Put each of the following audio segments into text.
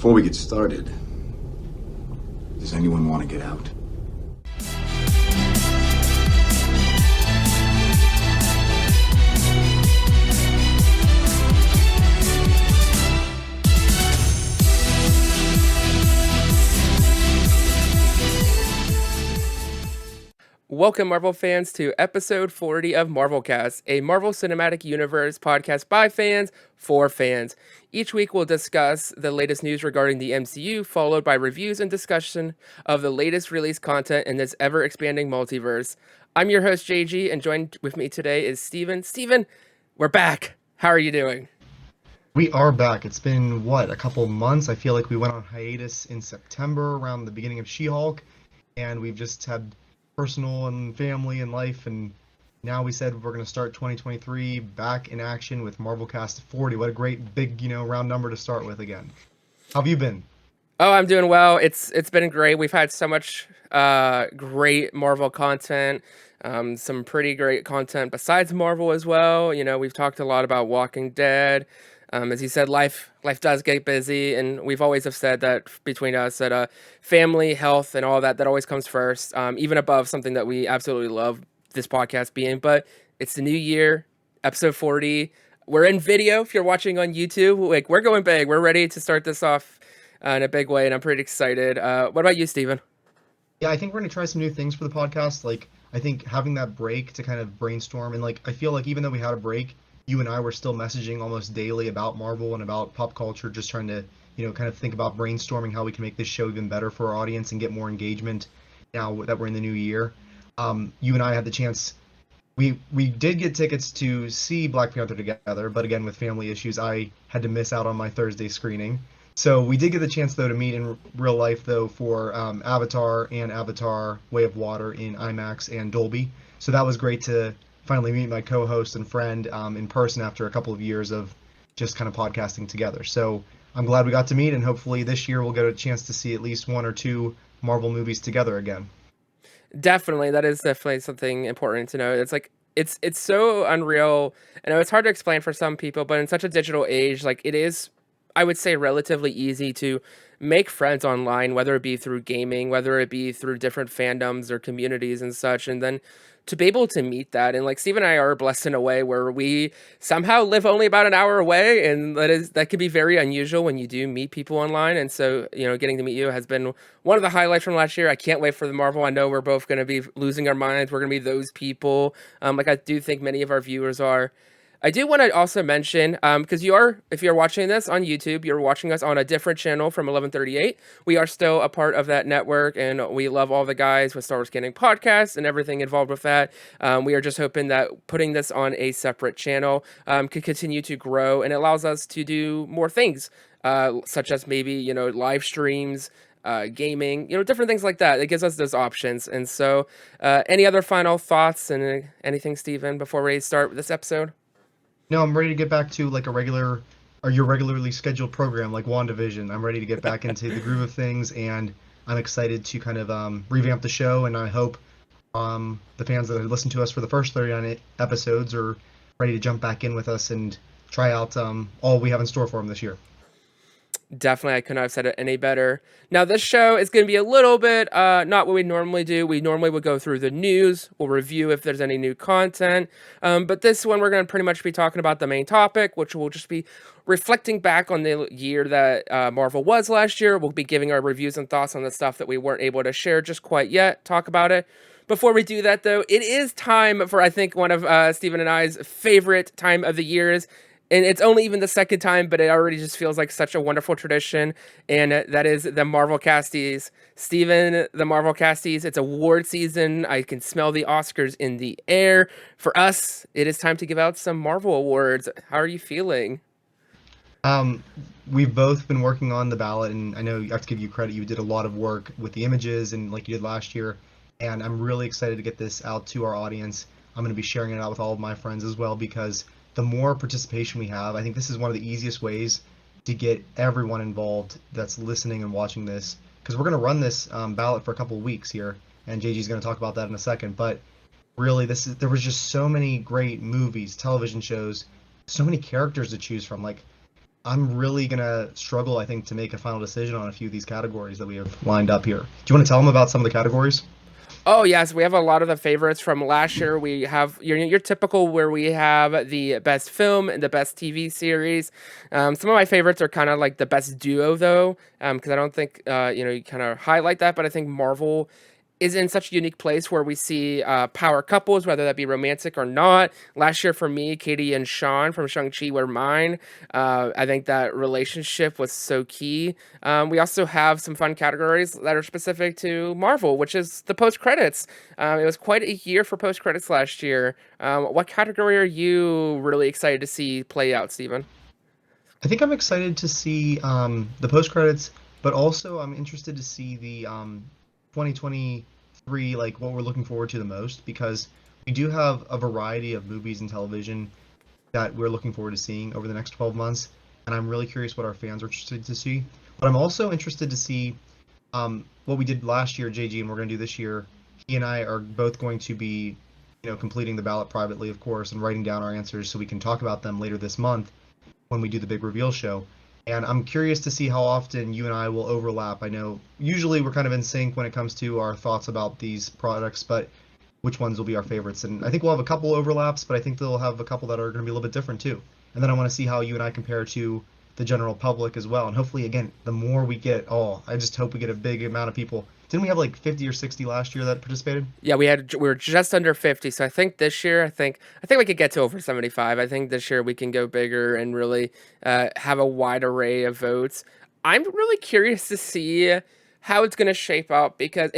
Before we get started, does anyone want to get out? Welcome, Marvel fans, to episode 40 of Marvelcast, a Marvel Cinematic Universe podcast by fans for fans. Each week, we'll discuss the latest news regarding the MCU, followed by reviews and discussion of the latest released content in this ever-expanding multiverse. I'm your host, JG, and joined with me today is Steven. Steven, we're back. How are you doing? We are back. It's been, a couple months? I feel like we went on hiatus in September around the beginning of She-Hulk, and we've just had personal and family and life, and now we said we're going to start 2023 back in action with Marvelcast 40. What a great big, round number to start with again. How have you been? Oh, I'm doing well. It's been great. We've had so much great Marvel content, some pretty great content besides Marvel as well. We've talked a lot about Walking Dead. As you said, life does get busy, and we've always have said that between us that family, health, and all that always comes first, even above something that we absolutely love, this podcast being. But it's the new year, episode 40. We're in video. If you're watching on YouTube, we're going big. We're ready to start this off in a big way, and I'm pretty excited. What about you, Steven? Yeah, I think we're going to try some new things for the podcast. I think having that break to kind of brainstorm, and I feel like even though we had a break, you and I were still messaging almost daily about Marvel and about pop culture, just trying to, kind of think about brainstorming how we can make this show even better for our audience and get more engagement now that we're in the new year. You and I had the chance, we did get tickets to see Black Panther together, but again, with family issues, I had to miss out on my Thursday screening. So we did get the chance, though, to meet in real life, though, for Avatar and Avatar Way of Water in IMAX and Dolby. So that was great to finally meet my co-host and friend in person after a couple of years of just kind of podcasting together. So I'm glad we got to meet, and hopefully this year we'll get a chance to see at least one or two Marvel movies together again. Definitely, that is definitely something important to know. It's so unreal. I know it's hard to explain for some people, but in such a digital age, it is, I would say, relatively easy to make friends online, whether it be through gaming, whether it be through different fandoms or communities and such, and then to be able to meet that. And Steve and I are blessed in a way where we somehow live only about an hour away, and that can be very unusual when you do meet people online. And so, getting to meet you has been one of the highlights from last year. I can't wait for the Marvel. I know we're both going to be losing our minds. We're going to be those people. I do think many of our viewers are. I do want to also mention, because if you're watching this on YouTube, you're watching us on a different channel from 1138. We are still a part of that network, and we love all the guys with Star Wars Scanning Podcast and everything involved with that. We are just hoping that putting this on a separate channel could continue to grow, and it allows us to do more things, such as maybe, live streams, gaming, different things like that. It gives us those options. And so, any other final thoughts and anything, Steven, before we start this episode? No, I'm ready to get back to your regularly scheduled program like WandaVision. I'm ready to get back into the groove of things, and I'm excited to kind of revamp the show, and I hope the fans that have listened to us for the first 39 episodes are ready to jump back in with us and try out all we have in store for them this year. Definitely, I couldn't have said it any better. Now, this show is going to be a little bit not what we normally do. We normally would go through the news. We'll review if there's any new content. But this one, we're going to pretty much be talking about the main topic, which will just be reflecting back on the year that Marvel was last year. We'll be giving our reviews and thoughts on the stuff that we weren't able to share just quite yet, talk about it. Before we do that, though, it is time for, I think, one of Steven and I's favorite time of the years. And it's only even the second time, but it already just feels like such a wonderful tradition. And that is the Marvelcasties. Steven, the Marvelcasties, it's award season. I can smell the Oscars in the air. For us, it is time to give out some Marvel awards. How are you feeling? We've both been working on the ballot, and I know I have to give you credit. You did a lot of work with the images, and like you did last year. And I'm really excited to get this out to our audience. I'm going to be sharing it out with all of my friends as well, because the more participation we have, I think this is one of the easiest ways to get everyone involved that's listening and watching this, because we're going to run this ballot for a couple of weeks here, and JG's going to talk about that in a second. But really, there was just so many great movies, television shows, so many characters to choose from. I'm really gonna struggle, I think, to make a final decision on a few of these categories that we have lined up here. Do you want to tell them about some of the categories? Oh yes, we have a lot of the favorites from last year. We have your typical where we have the best film and the best TV series. Some of my favorites are kind of like the best duo though, because I don't think you kind of highlight that, but I think Marvel is in such a unique place where we see power couples, whether that be romantic or not. Last year for me, Katie and Sean from Shang-Chi were mine. I think that relationship was so key. We also have some fun categories that are specific to Marvel, which is the post-credits. It was quite a year for post-credits last year. What category are you really excited to see play out, Steven? I think I'm excited to see the post credits, but also I'm interested to see the 2023, like what we're looking forward to the most, because we do have a variety of movies and television that we're looking forward to seeing over the next 12 months, and I'm really curious what our fans are interested to see. But I'm also interested to see what we did last year, JG, and we're going to do this year. He and I are both going to be, completing the ballot privately, of course, and writing down our answers so we can talk about them later this month when we do the big reveal show. And I'm curious to see how often you and I will overlap. I know usually we're kind of in sync when it comes to our thoughts about these products, but which ones will be our favorites? And I think we'll have a couple overlaps, but I think they'll have a couple that are going to be a little bit different too. And then I want to see how you and I compare to the general public as well. And hopefully, again, the more we get, I just hope we get a big amount of people. Didn't we have like 50 or 60 last year that participated? Yeah, we were just under 50. So I think this year, I think we could get to over 75. I think this year we can go bigger and really have a wide array of votes. I'm really curious to see how it's going to shape up because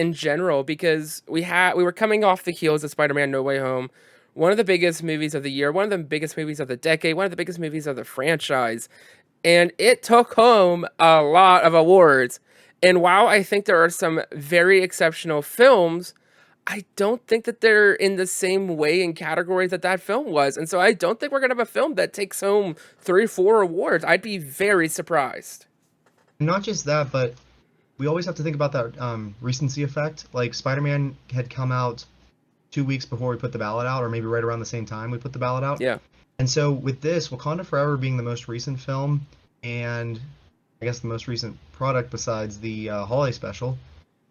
we were coming off the heels of Spider-Man No Way Home, one of the biggest movies of the year, one of the biggest movies of the decade, one of the biggest movies of the franchise, and it took home a lot of awards. And while I think there are some very exceptional films, I don't think that they're in the same way in categories that that film was. And so I don't think we're going to have a film that takes home 3, 4 awards. I'd be very surprised. Not just that, but we always have to think about that recency effect. Like Spider-Man had come out 2 weeks before we put the ballot out, or maybe right around the same time we put the ballot out. Yeah. And so with this, Wakanda Forever being the most recent film, and I guess the most recent product besides the holiday special,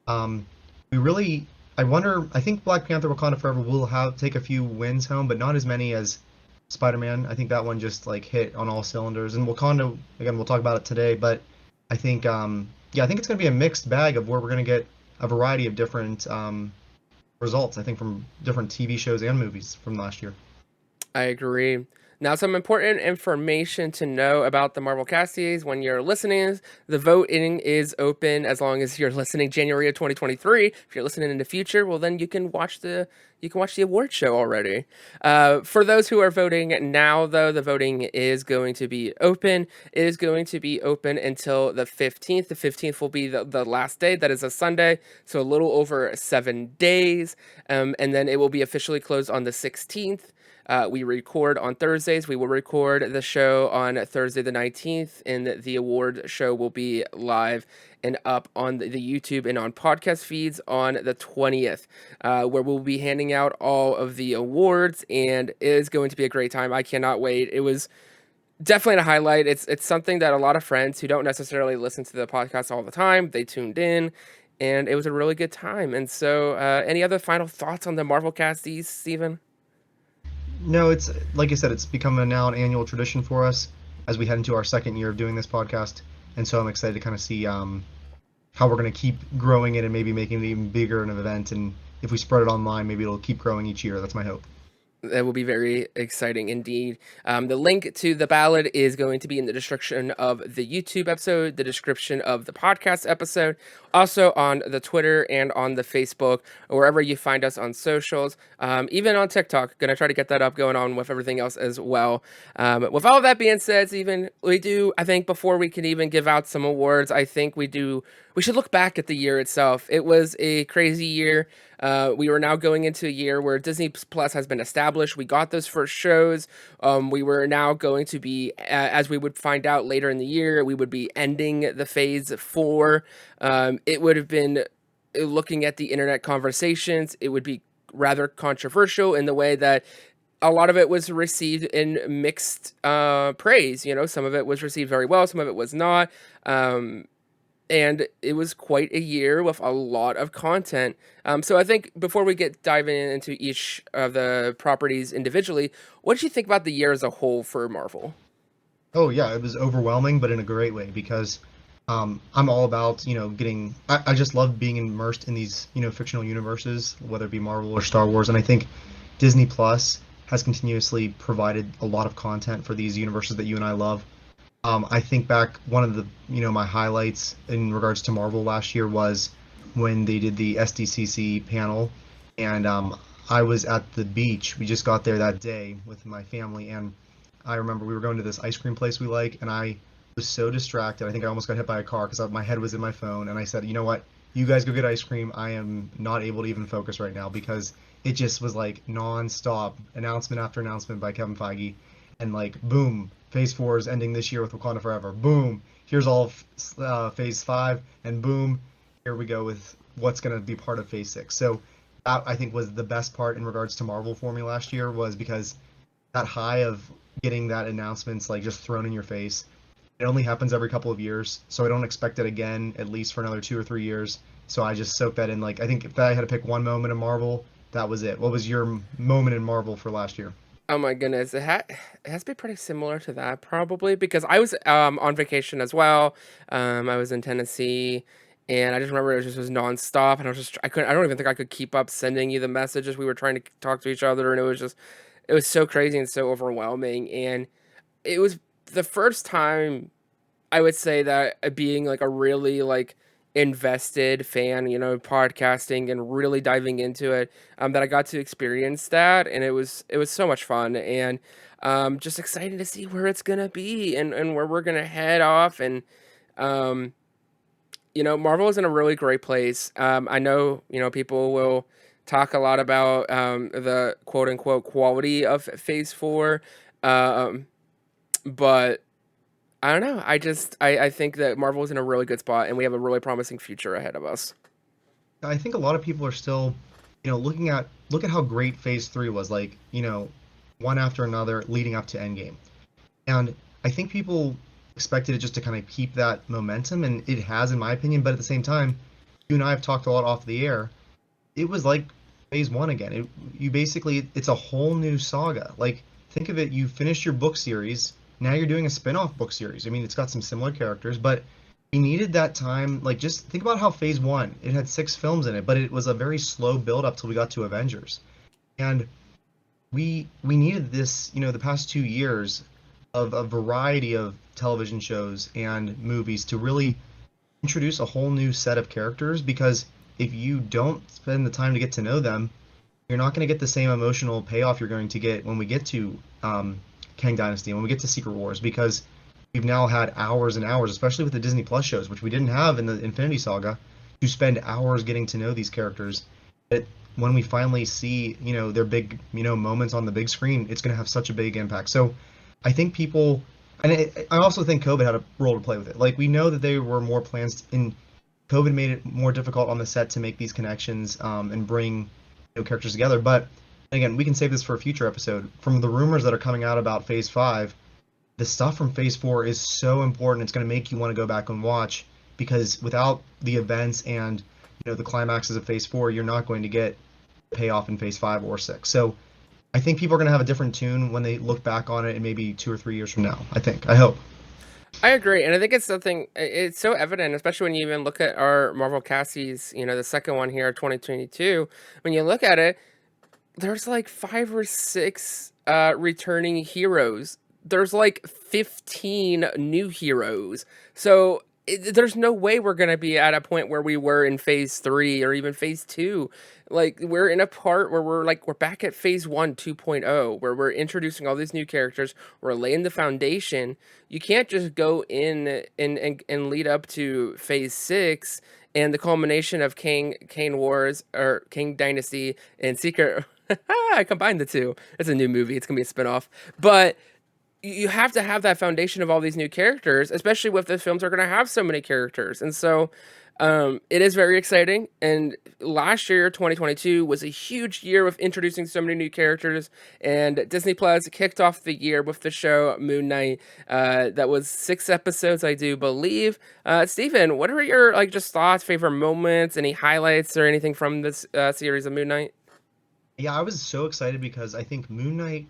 we really, I think Black Panther Wakanda Forever will take a few wins home, but not as many as Spider-Man. I think that one just like hit on all cylinders. And Wakanda, again, we'll talk about it today, but I think, I think it's going to be a mixed bag of where we're going to get a variety of different results, I think, from different TV shows and movies from last year. I agree. Now, some important information to know about the Marvelcast series. When you're listening, the voting is open as long as you're listening January of 2023. If you're listening in the future, well, then you can watch the award show already. For those who are voting now, though, the voting is going to be open. It is going to be open until the 15th. The 15th will be the last day. That is a Sunday, so a little over 7 days. And then it will be officially closed on the 16th. We record on Thursdays. We will record the show on Thursday the 19th, and the award show will be live and up on the YouTube and on podcast feeds on the 20th, where we'll be handing out all of the awards, and it is going to be a great time. I cannot wait. It was definitely a highlight. It's something that a lot of friends who don't necessarily listen to the podcast all the time, they tuned in, and it was a really good time. And so, any other final thoughts on the Marvelcast, Steven? No, it's like I said, it's become now an annual tradition for us as we head into our second year of doing this podcast, and so I'm excited to kind of see how we're going to keep growing it and maybe making it even bigger of an event. And if we spread it online, maybe it'll keep growing each year. That's my hope. That will be very exciting indeed. The link to the ballot is going to be in the description of the YouTube episode, the description of the podcast episode, also on the Twitter and on the Facebook, wherever you find us on socials, even on TikTok. Going to try to get that up going on with everything else as well. With all of that being said, Steven, I think before we can even give out some awards, I think we should look back at the year itself. It was a crazy year. We were now going into a year where Disney Plus has been established. We got those first shows. We were now going to be, as we would find out later in the year, we would be ending the phase 4. It would have been, looking at the internet conversations, it would be rather controversial in the way that a lot of it was received in mixed praise. You know, some of it was received very well, some of it was not. Um, and it was quite a year with a lot of content. So I think before we get diving into each of the properties individually, what did you think about the year as a whole for Marvel? Oh yeah, it was overwhelming, but in a great way because I'm all about getting. I just love being immersed in these fictional universes, whether it be Marvel or Star Wars, and I think Disney Plus has continuously provided a lot of content for these universes that you and I love. I think back one of the my highlights in regards to Marvel last year was when they did the SDCC panel, and I was at the beach. We just got there that day with my family, and I remember we were going to this ice cream place we like, and I was so distracted. I think I almost got hit by a car because my head was in my phone, and I said, you know what? You guys go get ice cream. I am not able to even focus right now because it just was like non-stop announcement after announcement by Kevin Feige, and like boom, Phase 4 is ending this year with Wakanda Forever. Boom, here's all Phase 5, and boom, here we go with what's going to be part of Phase 6. So that I think was the best part in regards to Marvel for me last year was because that high of getting that announcements like just thrown in your face. It only happens every couple of years, so I don't expect it again at least for another 2 or 3 years. So I just soaked that in. Like I think if I had to pick one moment in Marvel, that was it. What was your moment in Marvel for last year? Oh my goodness, it has to be pretty similar to that probably because I was on vacation as well. I was in Tennessee, and I just remember it just was nonstop, and I don't even think I could keep up sending you the messages. We were trying to talk to each other, and it was so crazy and so overwhelming, and it was the first time I would say that being like a really like invested fan, you know, podcasting and really diving into it, that I got to experience that, and it was so much fun, and just excited to see where it's gonna be and where we're gonna head off, and um, you know, Marvel is in a really great place. I know you know people will talk a lot about the quote unquote quality of Phase 4, um, but I don't know. I think that Marvel is in a really good spot, and we have a really promising future ahead of us. I think a lot of people are still, look at how great Phase 3 was, like, one after another leading up to Endgame. And I think people expected it just to kind of keep that momentum, and it has, in my opinion. But at the same time, you and I have talked a lot off the air. It was like Phase 1 again. You basically, it's a whole new saga. Like, think of it, you finished your book series, now you're doing a spin-off book series. I mean, it's got some similar characters, but we needed that time. Like, just think about how Phase 1, it had 6 films in it, but it was a very slow build up till we got to Avengers. And we needed this, the past 2 years of a variety of television shows and movies to really introduce a whole new set of characters, because if you don't spend the time to get to know them, you're not going to get the same emotional payoff you're going to get when we get to Kang Dynasty, when we get to Secret Wars, because we've now had hours and hours, especially with the Disney Plus shows, which we didn't have in the Infinity Saga, to spend hours getting to know these characters. That when we finally see, their big, moments on the big screen, it's going to have such a big impact. So I think people, and I also think COVID had a role to play with it. Like, we know that there were more plans, and COVID made it more difficult on the set to make these connections and bring characters together. But again, we can save this for a future episode. From the rumors that are coming out about Phase 5, the stuff from Phase 4 is so important. It's going to make you want to go back and watch, because without the events and the climaxes of Phase 4, you're not going to get payoff in Phase 5 or 6. So I think people are going to have a different tune when they look back on it in maybe 2 or 3 years from now. I hope. I agree, and I think it's something. It's so evident, especially when you even look at our Marvel Cassies. You know, the second one here, 2022. When you look at it, there's like 5 or 6 returning heroes. There's like 15 new heroes. So there's no way we're gonna be at a point where we were in Phase 3 or even Phase 2. Like, we're in a part where we're back at Phase 1 2.0, where we're introducing all these new characters. We're laying the foundation. You can't just go in and lead up to Phase 6 and the culmination of Kane Wars or King Dynasty and Secret. I combined the two. It's a new movie. It's gonna be a spinoff. But you have to have that foundation of all these new characters, especially with the films are going to have so many characters. And so It is very exciting, and last year, 2022, was a huge year of introducing so many new characters, and Disney Plus kicked off the year with the show Moon Knight. That was 6 episodes, I do believe. Steven, what are your, like, just thoughts, favorite moments, any highlights or anything from this series of Moon Knight? Yeah, I was so excited because I think Moon Knight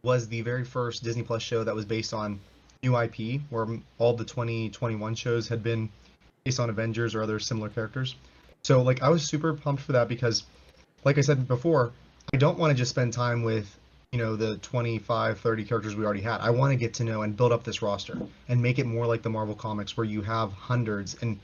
was the very first Disney Plus show that was based on new IP, where all the 2021 shows had been based on Avengers or other similar characters. So like I was super pumped for that because like I said before, I don't want to just spend time with, the 25, 30 characters we already had. I want to get to know and build up this roster and make it more like the Marvel comics where you have hundreds and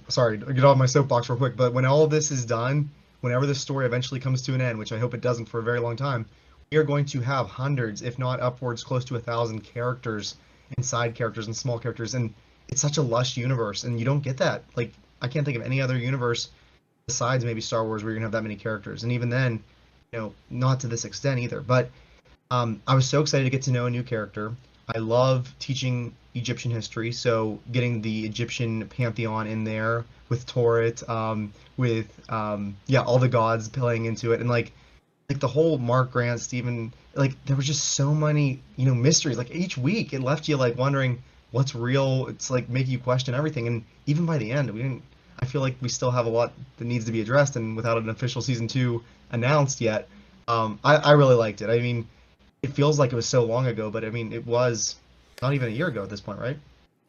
sorry, to get off my soapbox real quick, but when all of this is done, whenever this story eventually comes to an end, which I hope it doesn't for a very long time, we are going to have hundreds, if not upwards close to 1,000 characters and side characters and small characters, and it's such a lush universe, and you don't get that. Like, I can't think of any other universe besides maybe Star Wars where you're gonna have that many characters, and even then, not to this extent either. But I was so excited to get to know a new character. I love teaching Egyptian history, so getting the Egyptian pantheon in there with Torit, with yeah, all the gods playing into it, and like the whole Mark Grant, Stephen, like there was just so many, mysteries. Like each week, it left you like wondering what's real. It's like making you question everything, and even by the end, we didn't. I feel like we still have a lot that needs to be addressed, and without an official season 2 announced yet, I really liked it. I mean, it feels like it was so long ago, but I mean, it was not even a year ago at this point, right?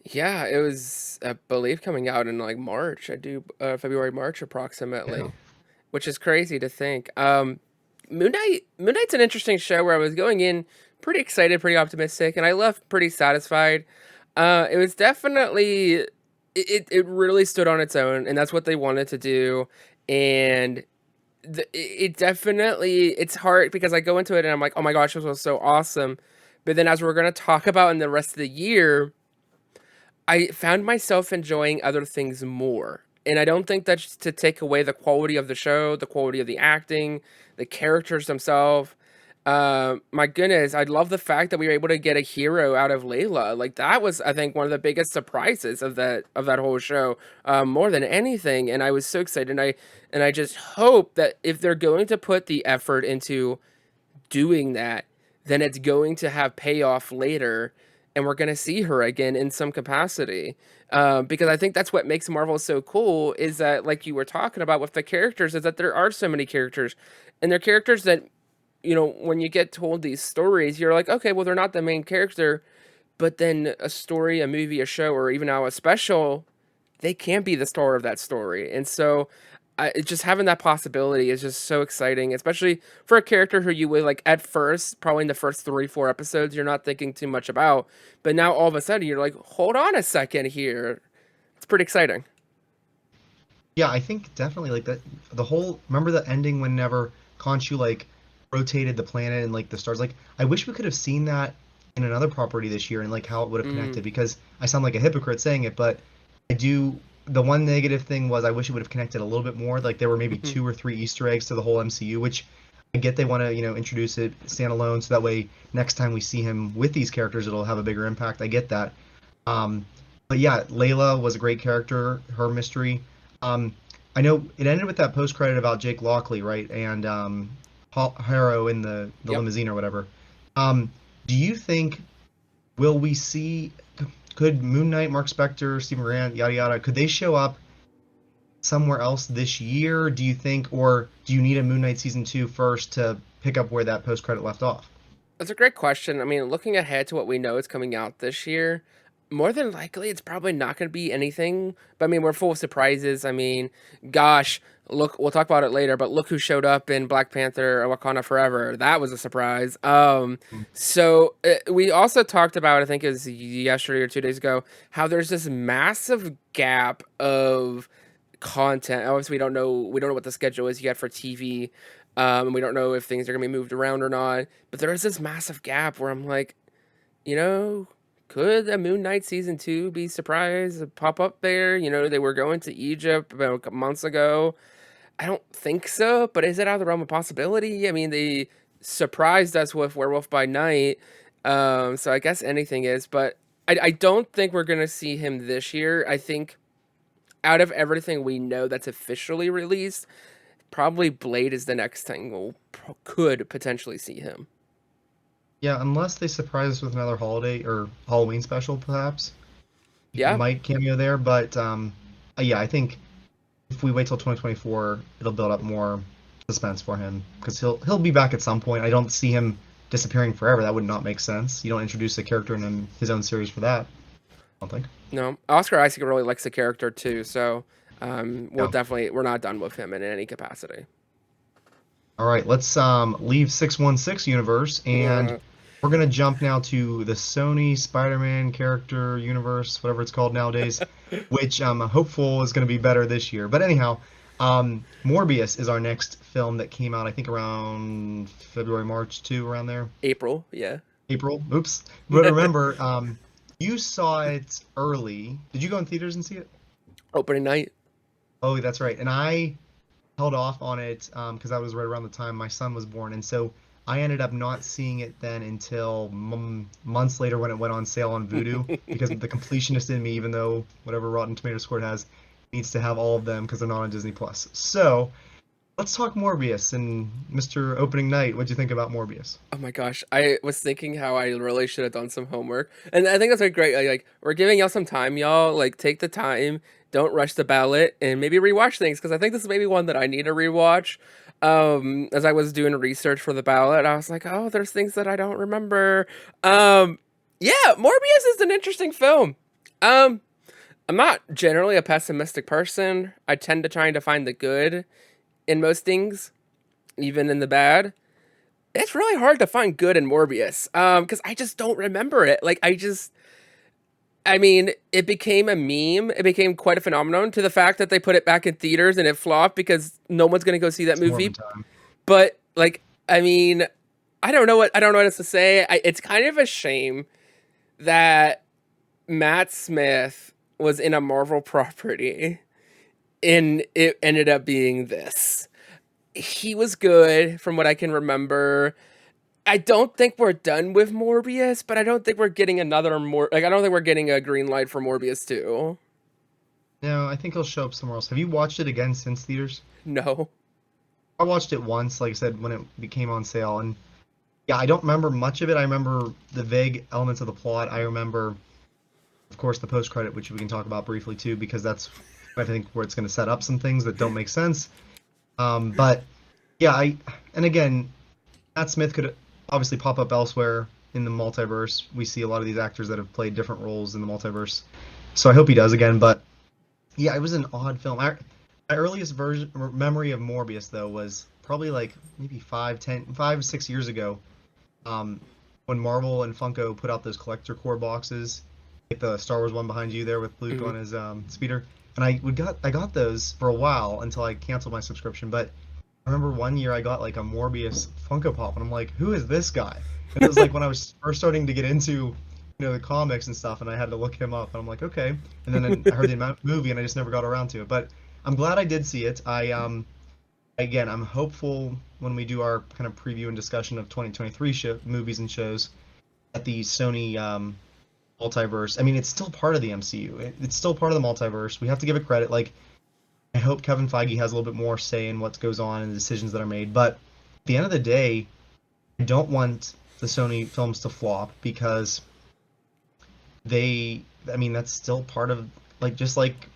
Yeah, it was, I believe, coming out in like March. I do February, March Yeah. approximately, which is crazy to think. Moon Knight's an interesting show where I was going in pretty excited, pretty optimistic, and I left pretty satisfied. It was definitely it really stood on its own, and that's what they wanted to do. And it definitely it's hard because I go into it and I'm like, oh my gosh, this was so awesome. But then as we're gonna talk about in the rest of the year, I found myself enjoying other things more. And I don't think that's to take away the quality of the show, the quality of the acting, the characters themselves. My goodness, I love the fact that we were able to get a hero out of Layla. Like that was, I think, one of the biggest surprises of that whole show, more than anything. And I was so excited. And I just hope that if they're going to put the effort into doing that, then it's going to have payoff later, and we're going to see her again in some capacity. Because I think that's what makes Marvel so cool is that, like you were talking about with the characters, is that there are so many characters, and they're characters that, when you get told these stories, you're like, okay, well, they're not the main character, but then a story, a movie, a show, or even now a special, they can be the star of that story. And so just having that possibility is just so exciting, especially for a character who you would like at first, probably in the first 3, 4 episodes, you're not thinking too much about. But now all of a sudden you're like, hold on a second here. It's pretty exciting. Yeah, I think definitely like that. The whole remember the ending whenever Khonshu like rotated the planet and like the stars. Like I wish we could have seen that in another property this year and like how it would have Mm, connected. Because I sound like a hypocrite saying it, but I do. The one negative thing was I wish it would have connected a little bit more. Like there were maybe mhm. 2 or 3 Easter eggs to the whole MCU, which I get they want to introduce it standalone so that way next time we see him with these characters it'll have a bigger impact. I get that. Um, but yeah, Layla was a great character. Her mystery. Um, I know it ended with that post credit about Jake Lockley, right? And Harrow in the Yep. limousine or whatever. Um, do you think will we see? Could Moon Knight, Mark Spector, Stephen Grant, yada yada, could they show up somewhere else this year? Do you think, or do you need a Moon Knight season 2 first to pick up where that post credit left off? That's a great question. I mean, looking ahead to what we know is coming out this year, more than likely it's probably not going to be anything. But I mean, we're full of surprises. I mean, gosh, look, we'll talk about it later, but look who showed up in Black Panther or Wakanda Forever. That was a surprise. So we also talked about, I think it was yesterday or 2 days ago, how there's this massive gap of content. Obviously, we don't know what the schedule is yet for TV. And we don't know if things are gonna be moved around or not. But there is this massive gap where I'm like, you know, could a Moon Knight season 2 be surprised pop up there? They were going to Egypt about a couple months ago. I don't think so, but is it out of the realm of possibility? I mean, they surprised us with Werewolf by Night, so I guess anything is. But I don't think we're gonna see him this year. out of everything we know that's officially released, probably Blade is the next thing could potentially see him. Yeah, unless they surprise us with another holiday or Halloween special, perhaps he Yeah. might cameo there. But yeah, I think if we wait till 2024, it'll build up more suspense for him because he'll be back at some point. I don't see him disappearing forever. That would not make sense. You don't introduce a character in his own series for that. I don't think. No, Oscar Isaac really likes the character too, so Yeah. we're not done with him in any capacity. All right, let's leave 616 universe and we're gonna jump now to the Sony Spider-Man character universe, whatever it's called nowadays, which I'm hopeful is gonna be better this year. But anyhow, Morbius is our next film that came out, I think around February, March too, around there. April, yeah. April. Oops. But remember, you saw it early. Did you go in theaters and see it? Opening night. Oh, that's right. And I held off on it because that was right around the time my son was born, and so I ended up not seeing it then until months later when it went on sale on Vudu because the completionist in me, even though whatever Rotten Tomato score it has, needs to have all of them because they're not on Disney Plus. So let's talk Morbius and Mr. Opening Night. What'd you think about Morbius? Oh my gosh, I was thinking how I really should have done some homework, and I think that's great. Like we're giving y'all some time, y'all. Like take the time, don't rush the ballot, and maybe rewatch things because I think this is maybe one that I need to rewatch. As I was doing research for the ballot, I was like, oh, there's things that I don't remember. Yeah, Morbius is an interesting film. I'm not generally a pessimistic person. I tend to try to find the good in most things, even in the bad. It's really hard to find good in Morbius, because I just don't remember it. Like, I mean, it became a meme. It became quite a phenomenon to the fact that they put it back in theaters and it flopped because no one's gonna go see that movie. But like, I mean, I don't know what else to say. It's kind of a shame that Matt Smith was in a Marvel property and it ended up being this. He was good from what I can remember. I don't think we're done with Morbius, but I don't think we're getting another I don't think we're getting a green light for Morbius 2. No, I think he'll show up somewhere else. Have you watched it again since theaters? No. I watched it once, like I said, when it became on sale, and yeah, I don't remember much of it. I remember the vague elements of the plot. I remember, of course, the post-credit, which we can talk about briefly too, because that's, I think, where it's going to set up some things that don't make sense. But yeah, and again, Matt Smith could obviously pop up elsewhere in the multiverse. We see a lot of these actors that have played different roles in the multiverse, so I hope he does again. But yeah, it was an odd film. My earliest memory of Morbius though was probably like maybe 5, 6 years ago, when Marvel and Funko put out those collector core boxes, like the Star Wars one behind you there with Luke on his speeder, and I got those for a while until I canceled my subscription. But I remember one year I got like a Morbius Funko Pop, and I'm like, who is this guy? And it was like when I was first starting to get into, the comics and stuff, and I had to look him up, and I'm like, okay. And then I heard the movie, and I just never got around to it. But I'm glad I did see it. Again, I'm hopeful when we do our kind of preview and discussion of 2023 movies and shows at the Sony multiverse. I mean, it's still part of the MCU. It's still part of the multiverse. We have to give it credit. Like, I hope Kevin Feige has a little bit more say in what goes on and the decisions that are made. But at the end of the day, I don't want the Sony films to flop because that's still part of, like, just like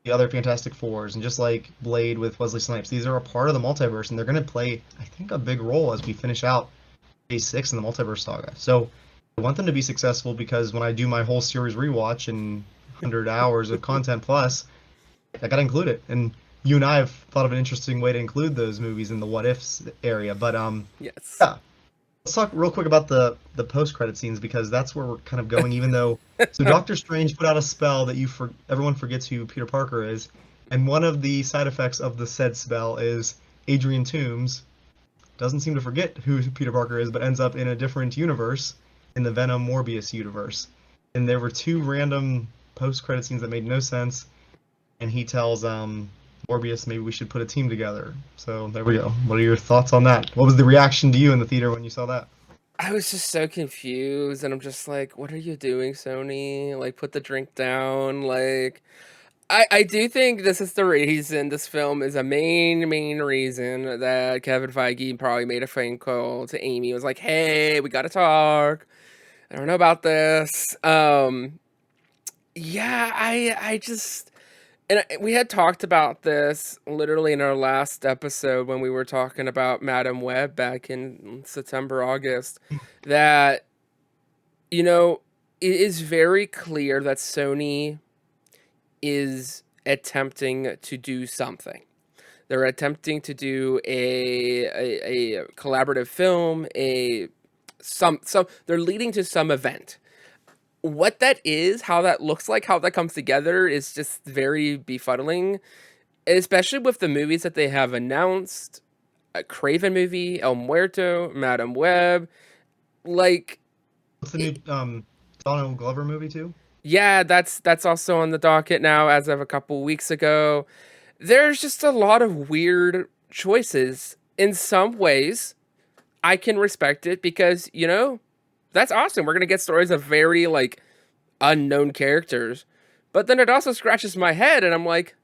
the other Fantastic Fours and just like Blade with Wesley Snipes. These are a part of the multiverse, and they're going to play, I think, a big role as we finish out Phase 6 in the multiverse saga. So I want them to be successful because when I do my whole series rewatch and 100 hours of content plus, I got to include it. And you and I have thought of an interesting way to include those movies in the what ifs area. But yes. Yeah. Let's talk real quick about the post-credit scenes because that's where we're kind of going. Even though, so Doctor Strange put out a spell that everyone forgets who Peter Parker is, and one of the side effects of the said spell is Adrian Toomes doesn't seem to forget who Peter Parker is, but ends up in a different universe, in the Venom Morbius universe. And there were two random post-credit scenes that made no sense, and he tells Morbius maybe we should put a team together. So there we go. What are your thoughts on that? What was the reaction to you in the theater when you saw that? I was just so confused, and I'm just like, what are you doing, Sony? Like, put the drink down. Like, I do think this is the reason this film is a main reason that Kevin Feige probably made a phone call to Amy. It was like, hey, we gotta talk. I don't know about this. Yeah, I just we had talked about this literally in our last episode when we were talking about Madam Web back in September, August, that you know, it is very clear that Sony is attempting to do something. They're attempting to do a collaborative film, some they're leading to some event. What that is, how that looks like, how that comes together is just very befuddling, especially with the movies that they have announced. A Craven movie, El Muerto, Madam Web, like What's the new Donald Glover movie too? yeah, that's also on the docket now as of a couple weeks ago. There's just a lot of weird choices. In some ways, I can respect it because, that's awesome. We're gonna get stories of very like unknown characters. But then it also scratches my head and I'm like,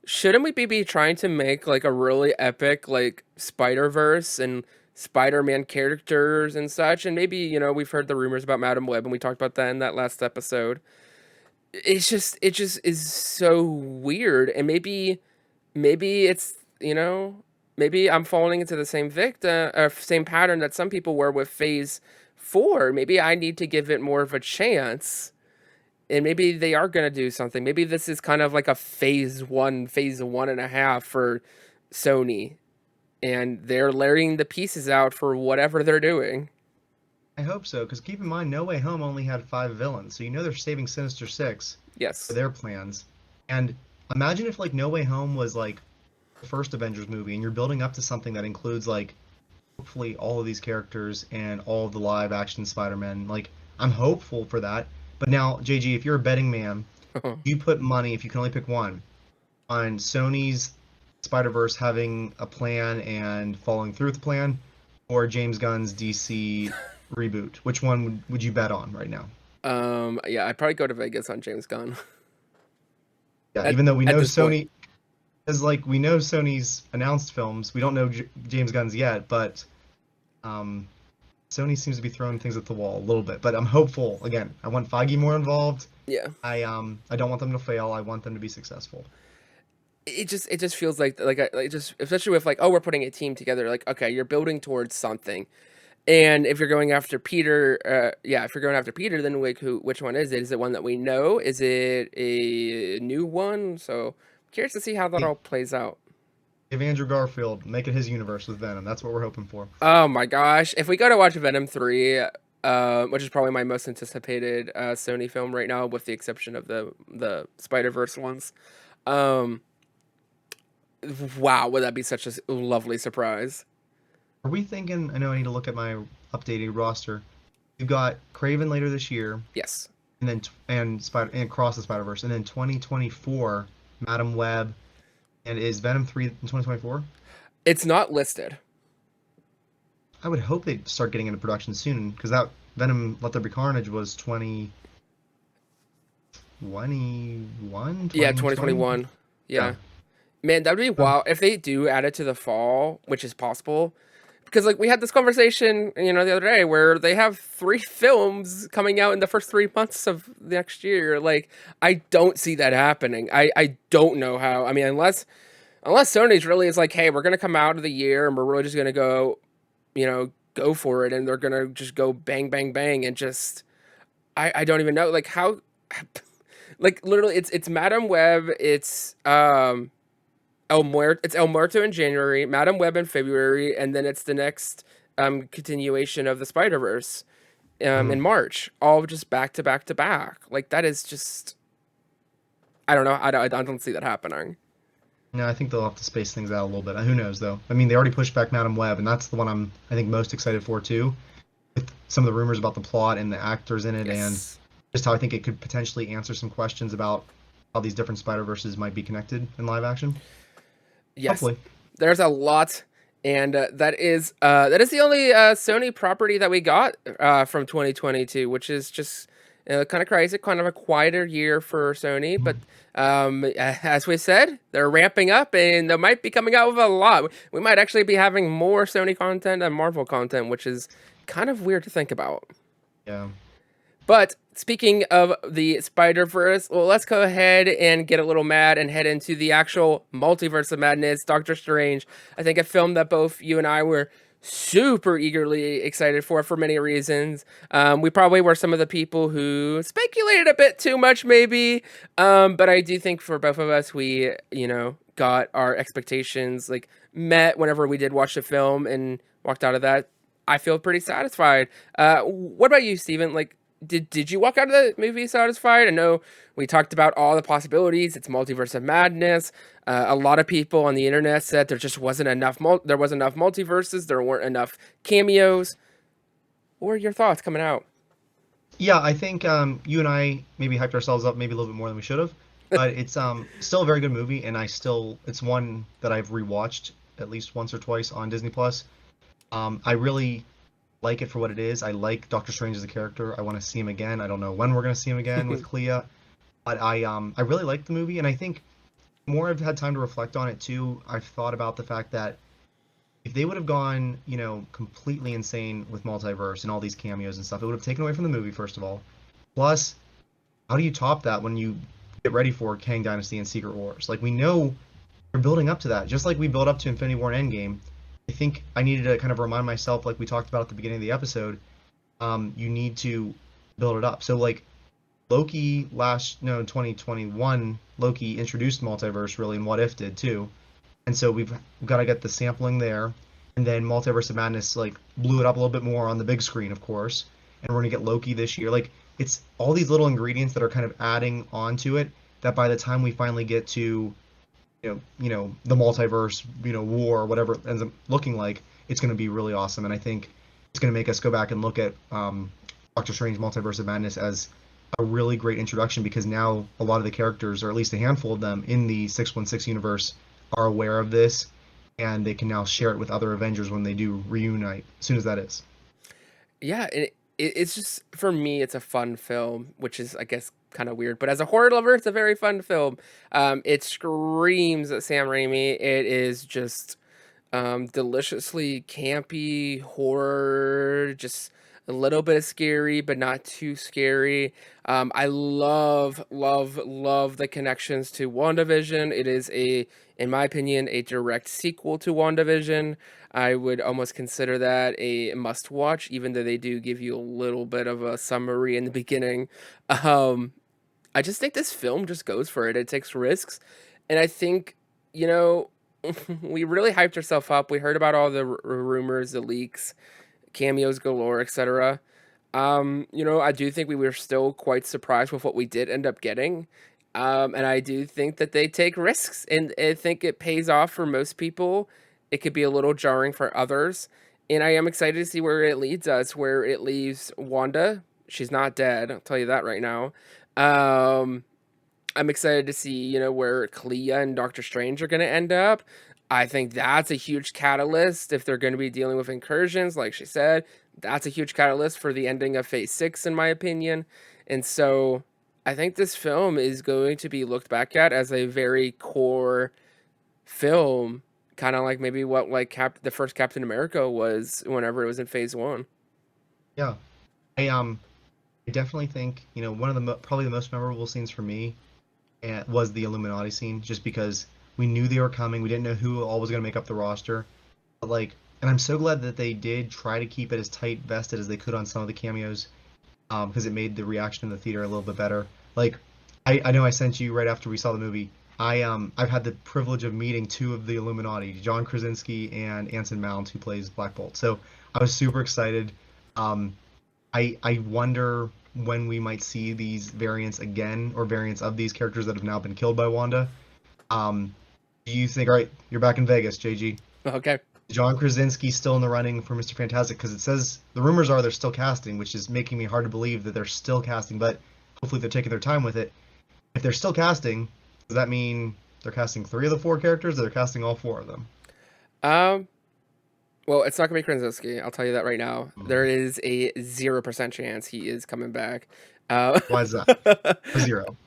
shouldn't we be trying to make like a really epic like Spider-Verse and Spider-Man characters and such? And maybe, we've heard the rumors about Madam Web and we talked about that in that last episode. It just is so weird. And maybe it's, maybe I'm falling into the same same pattern that some people were with Phase 4. Maybe I need to give it more of a chance. And maybe they are going to do something. Maybe this is kind of like a phase 1.5 for Sony. And they're layering the pieces out for whatever they're doing. I hope so, because keep in mind, No Way Home only had 5 villains, so they're saving Sinister Six Yes. for their plans. And imagine if like No Way Home was like the first Avengers movie, and you're building up to something that includes like hopefully all of these characters and all of the live action Spider-Man. Like I'm hopeful for that. But now, JG, if you're a betting man, you put money, if you can only pick one, on Sony's Spider-Verse having a plan and following through with the plan, or James Gunn's DC reboot. Which one would you bet on right now? Yeah, I'd probably go to Vegas on James Gunn. Yeah, even though we know Sony, because like we know Sony's announced films, we don't know James Gunn's yet, but Sony seems to be throwing things at the wall a little bit. But I'm hopeful. Again, I want Feige more involved. Yeah. I don't want them to fail. I want them to be successful. It just feels like just especially with like, oh, we're putting a team together. Like, okay, you're building towards something. And if you're going after Peter, if you're going after Peter, then like, which one is it? Is it one that we know? Is it a new one? So I'm curious to see how that all plays out. Give Andrew Garfield, make it his universe with Venom. That's what we're hoping for. Oh my gosh. If we go to watch Venom 3, which is probably my most anticipated Sony film right now, with the exception of the Spider-Verse ones, wow, would that be such a lovely surprise. Are we thinking, I know I need to look at my updated roster. You've got Craven later this year. Yes. And then and Cross the Spider-Verse. And then 2024, Madam Web. And is Venom 3 in 2024? It's not listed. I would hope they'd start getting into production soon, because that Venom Let There Be Carnage was 2021? Yeah, 2021. Yeah. Man, that would be wow if they do add it to the fall, which is possible. Because like we had this conversation, the other day where they have 3 films coming out in the first 3 months of the next year. Like, I don't see that happening. I don't know how. I mean, unless Sony's really is like, hey, we're gonna come out of the year and we're really just gonna go, go for it, and they're gonna just go bang, bang, bang, and just I don't even know like how, like literally it's Madam Web, it's El Muerto in January, Madam Web in February, and then it's the next continuation of the Spider-Verse in March, all just back to back to back. Like that is just, I don't know. I don't see that happening. No, I think they'll have to space things out a little bit. Who knows though? I mean, they already pushed back Madam Web, and that's the one I think most excited for too. With some of the rumors about the plot and the actors in it, and just how I think it could potentially answer some questions about how these different Spider-Verses might be connected in live action. Yes, hopefully. There's a lot, and that is the only Sony property that we got from 2022, which is just Kind of crazy, kind of a quieter year for Sony, but as we said, they're ramping up and they might be coming out with a lot. We might actually be having more Sony content and Marvel content, which is kind of weird to think about. Yeah. But speaking of the Spider-Verse, well, let's go ahead and get a little mad and head into the actual Multiverse of Madness, Doctor Strange. I think a film that both you and I were super eagerly excited for many reasons. We probably were some of the people who speculated a bit too much, maybe. But I do think for both of us, we, got our expectations like met whenever we did watch the film and walked out of that. I feel pretty satisfied. What about you, Steven? Like, did you walk out of the movie satisfied? I know we talked about all the possibilities. It's multiverse of madness. A lot of people on the internet said there just wasn't enough. There wasn't enough multiverses. There weren't enough cameos. What were your thoughts coming out? Yeah, I think you and I maybe hyped ourselves up maybe a little bit more than we should have, but it's still a very good movie, and it's one that I've rewatched at least once or twice on Disney Plus. I really like it for what it is. I like Doctor Strange as a character. I want to see him again. I don't know when we're gonna see him again with Clea, but I really like the movie, and I think more I've had time to reflect on it too. I've thought about the fact that if they would have gone, completely insane with multiverse and all these cameos and stuff, it would have taken away from the movie, first of all. Plus, how do you top that when you get ready for Kang Dynasty and Secret Wars? Like, we know we're building up to that, just like we built up to Infinity War and Endgame. I think I needed to kind of remind myself, like we talked about at the beginning of the episode, you need to build it up. So, like, Loki 2021, Loki introduced multiverse, really, and What If did, too. And so we've got to get the sampling there, and then Multiverse of Madness like blew it up a little bit more on the big screen, of course. And we're gonna get Loki this year. Like, it's all these little ingredients that are kind of adding onto it. That by the time we finally get to, the multiverse, war, whatever it ends up looking like, it's gonna be really awesome. And I think it's gonna make us go back and look at Doctor Strange Multiverse of Madness as a really great introduction, because now a lot of the characters, or at least a handful of them in the 616 universe, are aware of this, and they can now share it with other Avengers when they do reunite, as soon as that is. Yeah, it's just, for me, it's a fun film, which is, I guess, kind of weird. But as a horror lover, it's a very fun film. It screams at Sam Raimi. It is just deliciously campy horror, just a little bit of scary, but not too scary. I love the connections to WandaVision. It is in my opinion, a direct sequel to WandaVision. I would almost consider that a must watch, even though they do give you a little bit of a summary in the beginning. Um, I just think this film just goes for it. It takes risks. And I think, you know, we really hyped ourselves up. We heard about all the rumors, the leaks, cameos galore, etc. I do think we were still quite surprised with what we did end up getting. And I do think that they take risks, and I think it pays off for most people. It could be a little jarring for others. And I am excited to see where it leads us, where it leaves Wanda. She's not dead, I'll tell you that right now. Um, I'm excited to see, where Clea and Doctor Strange are going to end up. I think that's a huge catalyst if they're going to be dealing with incursions, like she said. That's a huge catalyst for the ending of Phase 6, in my opinion. And so I think this film is going to be looked back at as a very core film, kind of like maybe what the first Captain America was whenever it was in Phase 1. Yeah, I definitely think one of the probably the most memorable scenes for me was the Illuminati scene, just because we knew they were coming. We didn't know who all was going to make up the roster, but and I'm so glad that they did try to keep it as tight vested as they could on some of the cameos, because it made the reaction in the theater a little bit better. I know I sent you right after we saw the movie. I've had the privilege of meeting two of the Illuminati, John Krasinski and Anson Mount, who plays Black Bolt. So I was super excited. I wonder when we might see these variants again, or variants of these characters that have now been killed by Wanda. Do you think, all right, you're back in Vegas, JG? Okay. John Krasinski still in the running for Mr. Fantastic? Because it says the rumors are they're still casting, which is making me hard to believe that they're still casting, but hopefully they're taking their time with it. If they're still casting, does that mean they're casting 3 of the 4 characters, or they're casting all 4 of them? Well, it's not going to be Krasinski. I'll tell you that right now. There is a 0% chance he is coming back. Why is that? A 0.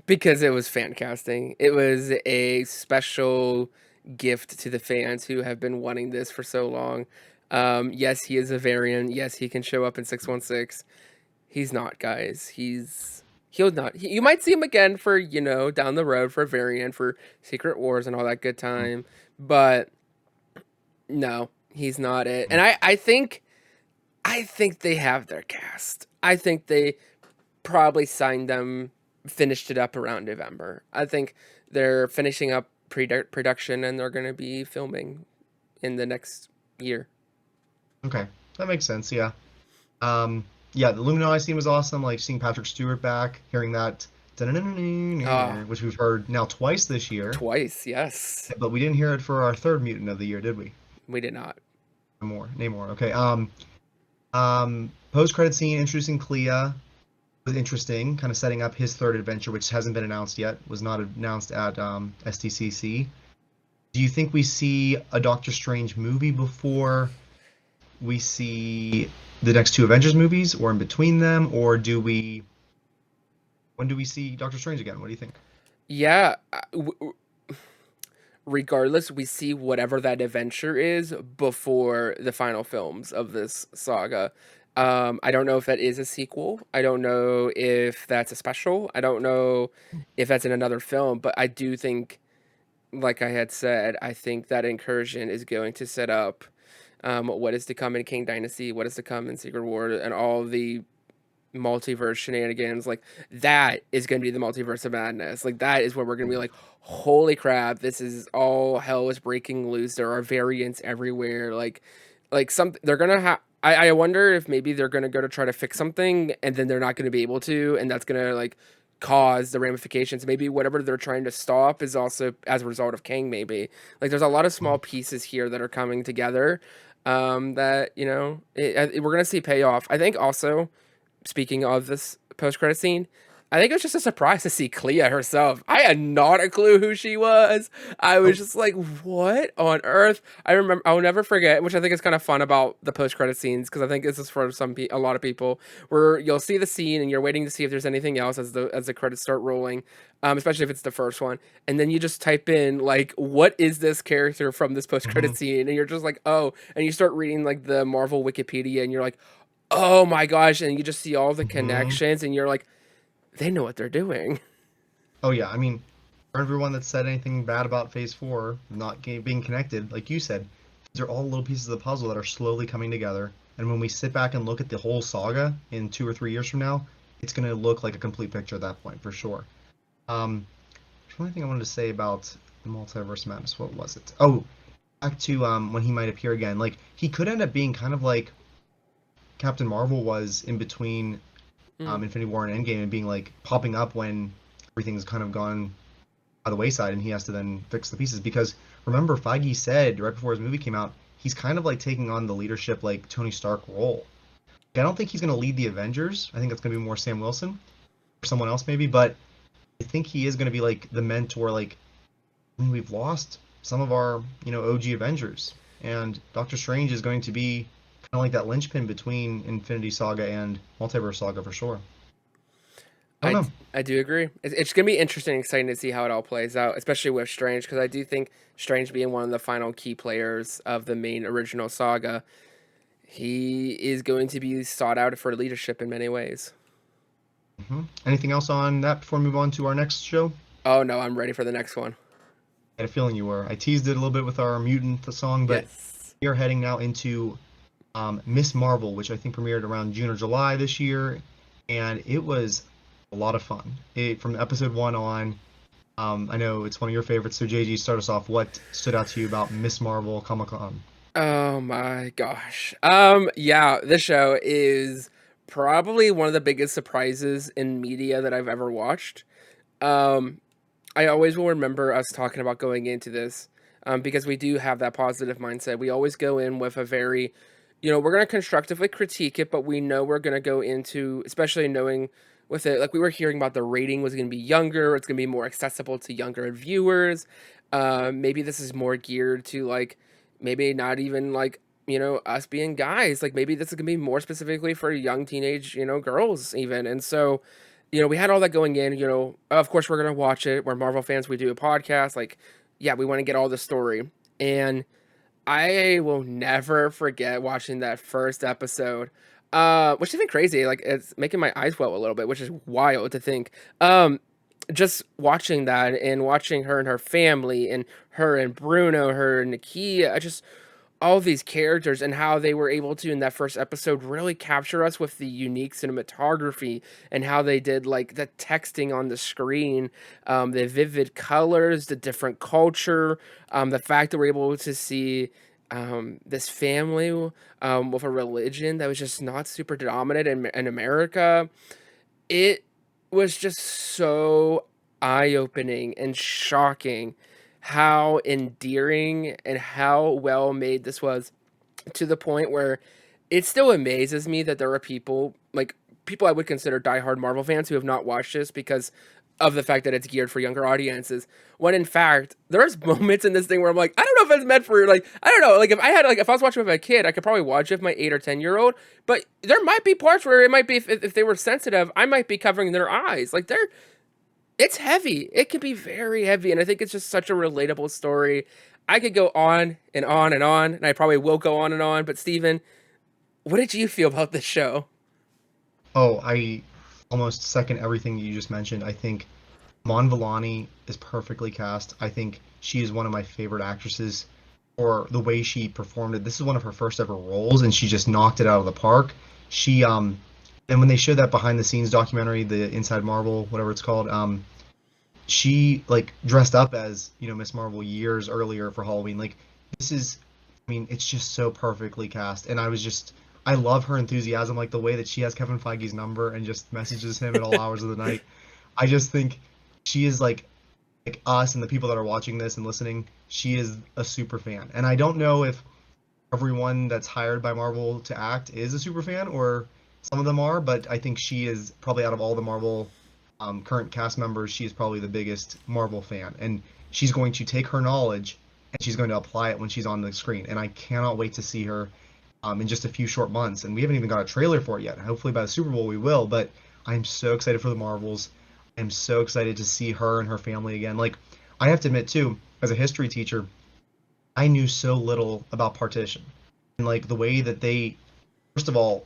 Because it was fan casting. It was a special gift to the fans who have been wanting this for so long. Yes, he is a variant. Yes, he can show up in 616. He's not, guys. He'll not. You might see him again for, down the road for a variant for Secret Wars and all that good time. But no, he's not it. And I think they have their cast. I think they probably signed them, finished it up around November. I think they're finishing up production and they're going to be filming in the next year. Okay, that makes sense. Yeah. Yeah, the Illuminati scene was awesome. Like seeing Patrick Stewart back, hearing that, which we've heard now twice this year. Twice, yes. But we didn't hear it for our third mutant of the year, did we? We did not. Namor. Okay. Post-credit scene introducing Clea was interesting, kind of setting up his third adventure, which hasn't been announced yet. Was not announced at SDCC. Do you think we see a Doctor Strange movie before we see the next two Avengers movies, or in between them, or when do we see Doctor Strange again? What do you think? Yeah. Regardless, we see whatever that adventure is before the final films of this saga. I don't know if that is a sequel. I don't know if that's a special. I don't know if that's in another film, but I do think, like I had said, I think that incursion is going to set up what is to come in King Dynasty, what is to come in Secret War, and all the multiverse shenanigans. Like, that is going to be the multiverse of madness. Like, that is where we're going to be like, holy crap, this is all hell is breaking loose. There are variants everywhere. Like they're going to have. I wonder if maybe they're going to go to try to fix something and then they're not going to be able to, and that's going to like cause the ramifications. Maybe whatever they're trying to stop is also as a result of Kang. Maybe like there's a lot of small pieces here that are coming together that we're going to see payoff. I think also, speaking of this post-credit scene, I think it was just a surprise to see Clea herself. I had not a clue who she was. I was just like, what on earth? I'll never forget, which I think is kind of fun about the post-credit scenes, because I think this is for a lot of people, where you'll see the scene and you're waiting to see if there's anything else as the credits start rolling, especially if it's the first one. And then you just type in, like, what is this character from this post-credit scene? And you're just like, oh, and you start reading, like, the Marvel Wikipedia, and you're like, oh my gosh, and you just see all the connections, and you're like, they know what they're doing. Oh yeah, I mean, for everyone that said anything bad about Phase 4 not being connected, like you said, these are all little pieces of the puzzle that are slowly coming together. And when we sit back and look at the whole saga in 2 or 3 years from now, it's going to look like a complete picture at that point, for sure. The only thing I wanted to say about the Multiverse Madness, what was it? Oh, back to when he might appear again. Like, he could end up being kind of like Captain Marvel was in between Infinity War and Endgame, and being like popping up when everything's kind of gone by the wayside and he has to then fix the pieces. Because remember, Feige said right before his movie came out, he's kind of like taking on the leadership, like Tony Stark role. I don't think he's going to lead the Avengers. I think that's going to be more Sam Wilson or someone else maybe, but I think he is going to be like the mentor. Like, I mean, we've lost some of our OG Avengers, and Doctor Strange is going to be kind of like that linchpin between Infinity Saga and Multiverse Saga, for sure. I do agree. It's going to be interesting and exciting to see how it all plays out, especially with Strange, because I do think Strange being one of the final key players of the main original saga, he is going to be sought out for leadership in many ways. Anything else on that before we move on to our next show? Oh no, I'm ready for the next one. I had a feeling you were. I teased it a little bit with our Mutant song, but yes. We are heading now into Miss Marvel, which I think premiered around June or July this year, and it was a lot of fun. From episode 1 on, I know it's one of your favorites, so JG, start us off. What stood out to you about Miss Marvel Comic-Con? Oh my gosh. Yeah, this show is probably one of the biggest surprises in media that I've ever watched. I always will remember us talking about going into this, because we do have that positive mindset. We always go in with a very, we're going to constructively critique it, but we know we're going to go into, especially knowing with it, like we were hearing about, the rating was going to be younger, it's going to be more accessible to younger viewers. Maybe this is more geared to, like, maybe not even like us being guys. Like maybe this is gonna be more specifically for young teenage, girls even. And so, we had all that going in. Of course we're gonna watch it. We're Marvel fans. We do a podcast. Like, yeah, we want to get all the story. And I will never forget watching that first episode, which is even crazy. Like it's making my eyes well a little bit, which is wild to think. Just watching that and watching her and her family and her and Bruno, her and Nakia, just all these characters and how they were able to in that first episode really capture us with the unique cinematography and how they did like the texting on the screen, the vivid colors, the different culture, the fact that we're able to see this family with a religion that was just not super dominant in America. It was just so eye-opening and shocking how endearing and how well made this was, to the point where it still amazes me that there are people, like people I would consider diehard Marvel fans, who have not watched this because of the fact that it's geared for younger audiences. When in fact, there's moments in this thing where I'm like, I don't know if it's meant for like, I don't know, like if I was watching with my kid, I could probably watch it with my 8 or 10 year old. But there might be parts where it might be if they were sensitive, I might be covering their eyes. Like it's heavy. It can be very heavy, and I think it's just such a relatable story. I could go on and on and on, and I probably will go on and on. But Steven, what did you feel about this show? Oh, I almost second everything you just mentioned. I think Mon Vellani is perfectly cast. I think she is one of my favorite actresses for the way she performed it. This is one of her first ever roles, and she just knocked it out of the park. She and when they showed that behind the scenes documentary, the Inside Marvel, whatever it's called, she like dressed up as Miss Marvel years earlier for Halloween. Like this is, I mean, it's just so perfectly cast, and I love her enthusiasm, like the way that she has Kevin Feige's number and just messages him at all hours of the night. I just think she is like us and the people that are watching this and listening. She is a super fan, and I don't know if everyone that's hired by Marvel to act is a super fan or some of them are, but I think she is probably out of all the Marvel current cast members, she is probably the biggest Marvel fan, and she's going to take her knowledge and she's going to apply it when she's on the screen. And I cannot wait to see her in just a few short months. And we haven't even got a trailer for it yet. Hopefully by the Super Bowl we will. But I'm so excited for the Marvels. I'm so excited to see her and her family again. Like I have to admit too, as a history teacher, I knew so little about partition and like the way that they, first of all,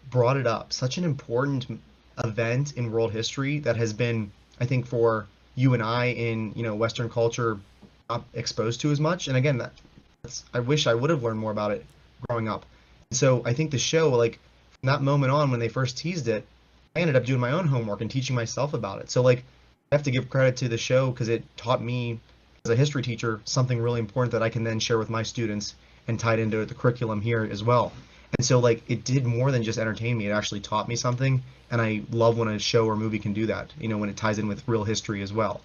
brought it up. Such an important event in world history that has been, I think, for you and I in Western culture, not exposed to as much. And again, that's I wish I would have learned more about it growing up. So I think the show, like from that moment on when they first teased it, I ended up doing my own homework and teaching myself about it. So like I have to give credit to the show because it taught me as a history teacher something really important that I can then share with my students and tie it into the curriculum here as well. And so like it did more than just entertain me. It actually taught me something, and I love when a show or movie can do that. When it ties in with real history as well.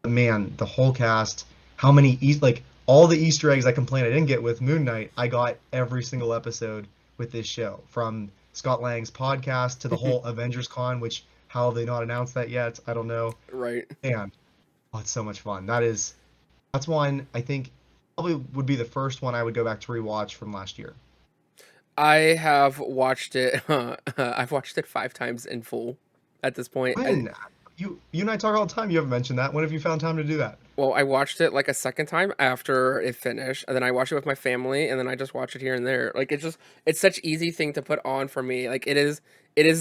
But man, the whole cast, how many like all the Easter eggs I complained I didn't get with Moon Knight, I got every single episode with this show. From Scott Lang's podcast to the whole Avengers Con, which how have they not announced that yet? I don't know. Right. And it's so much fun. That's one I think probably would be the first one I would go back to rewatch from last year. I have watched it. I've watched it 5 times in full at this point. When? You and I talk all the time. You haven't mentioned that. When have you found time to do that? Well, I watched it like a second time after it finished, and then I watched it with my family, and then I just watch it here and there. Like it's such easy thing to put on for me. Like it is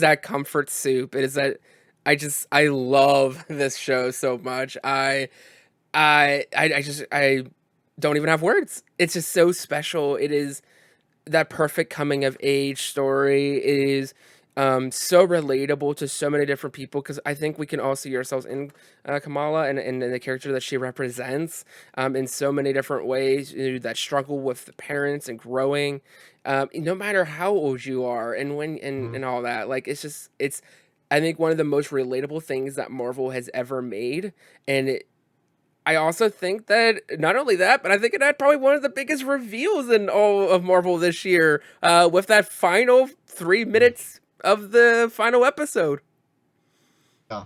that comfort soup. It is that I love this show so much. I don't even have words. It's just so special. It is that perfect coming of age story. It is so relatable to so many different people, because I think we can all see ourselves in Kamala and the character that she represents in so many different ways, that struggle with the parents and growing, no matter how old you are and when and all that. Like it's I think one of the most relatable things that Marvel has ever made. And I also think that not only that, but I think it had probably one of the biggest reveals in all of Marvel this year, with that final 3 minutes of the final episode. Yeah.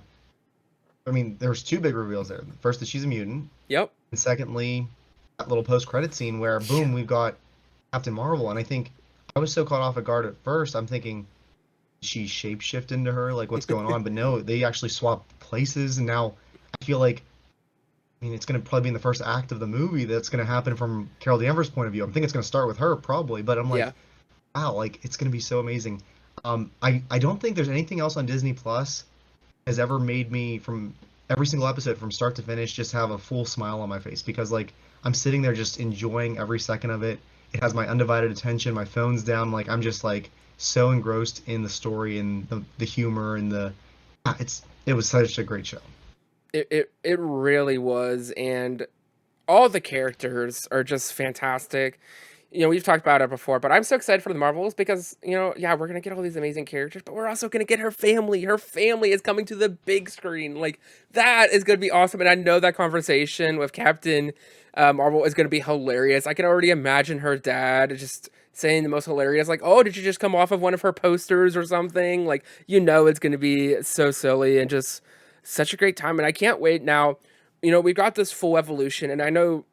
I mean, there's two big reveals there. First, that she's a mutant. Yep. And secondly, that little post-credit scene where, boom, we've got Captain Marvel, and I think I was so caught off guard at first. I'm thinking she shapeshift into her, like what's going on? But no, they actually swap places, and now I feel like I mean it's gonna probably be in the first act of the movie that's gonna happen from Carol Danvers' point of view. I think it's gonna start with her probably, but I'm like, Yeah. wow, like it's gonna be so amazing. I don't think there's anything else on Disney Plus has ever made me from every single episode from start to finish just have a full smile on my face because like I'm sitting there just enjoying every second of it. It has my undivided attention. My phone's down. Like I'm just like so engrossed in the story and the humor and the it was such a great show. It really was, and all the characters are just fantastic. We've talked about it before, but I'm so excited for the Marvels because, yeah, we're gonna get all these amazing characters, but we're also gonna get her family. Her family is coming to the big screen. Like that is gonna be awesome, and I know that conversation with Captain Marvel is gonna be hilarious. I can already imagine her dad just saying the most hilarious, like, "Oh, did you just come off of one of her posters or something?" Like, it's gonna be so silly and just such a great time, and I can't wait now. We've got this full evolution, and I know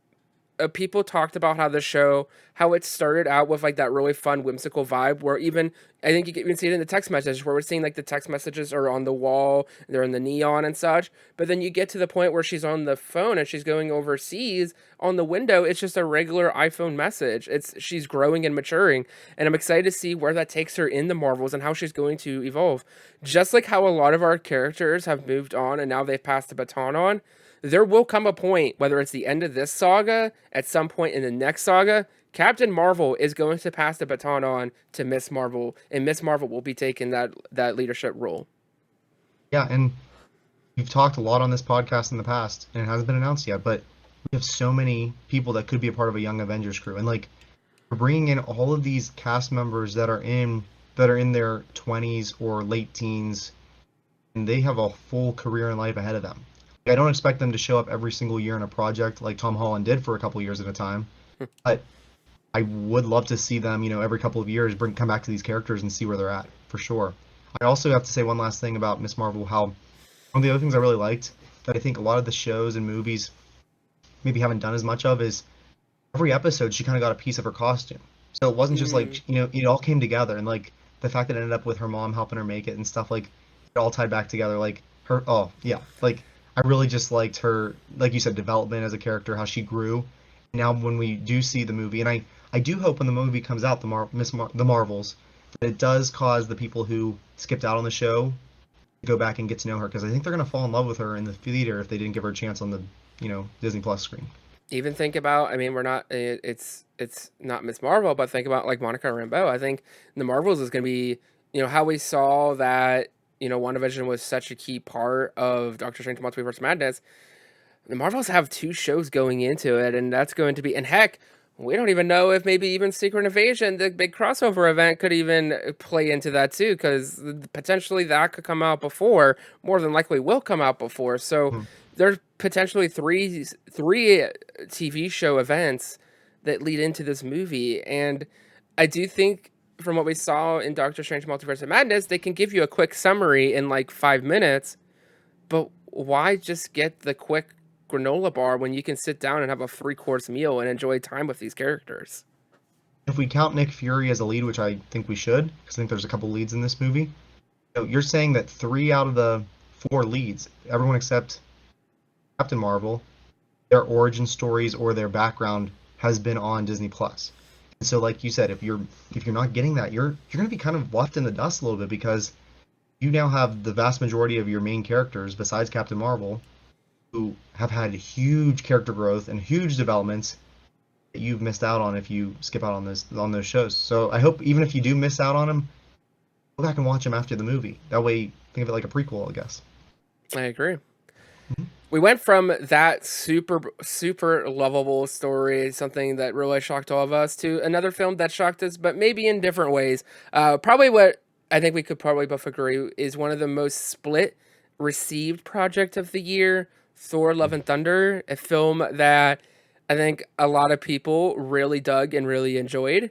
people talked about how the show, how it started out with like that really fun, whimsical vibe. Where even I think you can even see it in the text message, where we're seeing like the text messages are on the wall, they're in the neon and such. But then you get to the point where she's on the phone and she's going overseas. On the window, it's just a regular iPhone message. She's growing and maturing, and I'm excited to see where that takes her in the Marvels and how she's going to evolve. Just like how a lot of our characters have moved on and now they've passed the baton on, there will come a point, whether it's the end of this saga, at some point in the next saga, Captain Marvel is going to pass the baton on to Miss Marvel, and Miss Marvel will be taking that leadership role. Yeah, and we've talked a lot on this podcast in the past, and it hasn't been announced yet, but we have so many people that could be a part of a Young Avengers crew, and like we're bringing in all of these cast members that are in their 20s or late teens, and they have a full career in life ahead of them. I don't expect them to show up every single year in a project like Tom Holland did for a couple years at a time, but I would love to see them, every couple of years come back to these characters and see where they're at for sure. I also have to say one last thing about Miss Marvel, how one of the other things I really liked that I think a lot of the shows and movies maybe haven't done as much of is every episode she kind of got a piece of her costume. So it wasn't just Mm, like, it all came together and like the fact that it ended up with her mom helping her make it and stuff like it all tied back together. Like her, oh yeah, like I really just liked her, like you said, development as a character, how she grew. Now when we do see the movie, and I do hope when the movie comes out, the Marvels, that it does cause the people who skipped out on the show to go back and get to know her because I think they're gonna fall in love with her in the theater if they didn't give her a chance on the Disney Plus screen. Even think about, I mean, we're not, it's not Miss Marvel, but think about like Monica Rambeau. I think the Marvels is going to be, how we saw that, WandaVision was such a key part of Doctor Strange Multiverse Madness. The Marvels have two shows going into it, and that's going to be, and heck, we don't even know if maybe even Secret Invasion, the big crossover event, could even play into that too, because potentially that could come out before, more than likely will come out before. So Hmm. there's potentially three TV show events that lead into this movie, and I do think from what we saw in Doctor Strange Multiverse of Madness, they can give you a quick summary in like 5 minutes, but why just get the quick granola bar when you can sit down and have a three-course meal and enjoy time with these characters? If we count Nick Fury as a lead, which I think we should, because I think there's a couple leads in this movie, you're saying that three out of the four leads, everyone except Captain Marvel, their origin stories or their background has been on Disney Plus. And so, like you said, if you're not getting that, you're going to be kind of left in the dust a little bit because you now have the vast majority of your main characters, besides Captain Marvel, who have had huge character growth and huge developments that you've missed out on if you skip out on those shows. So I hope even if you do miss out on them, go back and watch them after the movie. That way, think of it like a prequel, I guess. I agree. Mhm. We went from that super lovable story, something that really shocked all of us, to another film that shocked us, but maybe in different ways. Probably what I think we could probably both agree is one of the most split received project of the year, Thor: Love and Thunder, a film that I think a lot of people really dug and really enjoyed,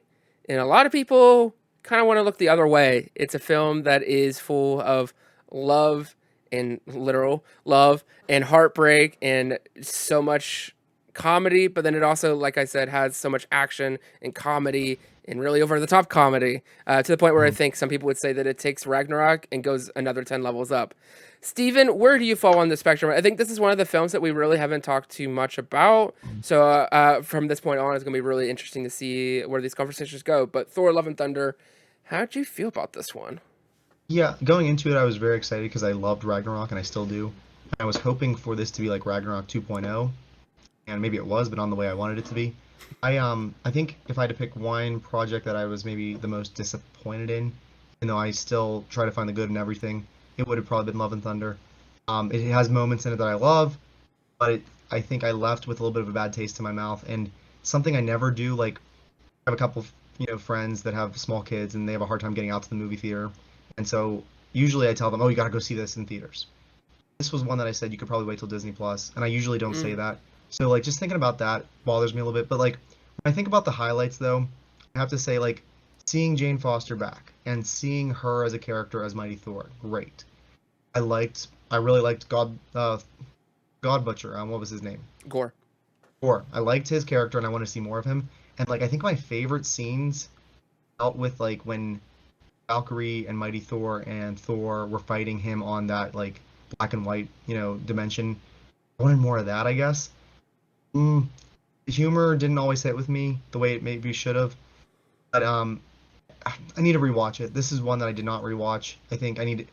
and a lot of people kind of want to look the other way. It's a film that is full of love and literal love and heartbreak and so much comedy, but then it also, like I said, has so much action and comedy and really over the top comedy to the point where I Mhm. think some people would say that it takes Ragnarok and goes another 10 levels up. Steven, where do you fall on the spectrum? I think this is one of the films that we really haven't talked too much about. So from this point on, it's going to be really interesting to see where these conversations go. But Thor: Love and Thunder, how'd you feel about this one? Yeah, going into it, I was very excited because I loved Ragnarok and I still do. I was hoping for this to be like Ragnarok 2.0, and maybe it was, but on the way I wanted it to be. I think if I had to pick one project that I was maybe the most disappointed in, even though I still try to find the good in everything, it would have probably been Love and Thunder. It has moments in it that I love, but I think I left with a little bit of a bad taste in my mouth, and something I never do. Like, I have a couple of, friends that have small kids and they have a hard time getting out to the movie theater, and so usually I tell them, oh, you got to go see this in theaters. This was one that I said you could probably wait till Disney Plus, and I usually don't say Mm. that. So like just thinking about that bothers me a little bit. But like when I think about the highlights though, I have to say like seeing Jane Foster back and seeing her as a character as Mighty Thor, great. I really liked God Butcher. What was his name? Gore. Thor. I liked his character and I want to see more of him. And like I think my favorite scenes out with like when Valkyrie and Mighty Thor and Thor were fighting him on that like black and white, dimension. I wanted more of that, I guess. Mm, the humor didn't always hit with me the way it maybe should have, but I need to rewatch it. This is one that I did not rewatch. I think I need.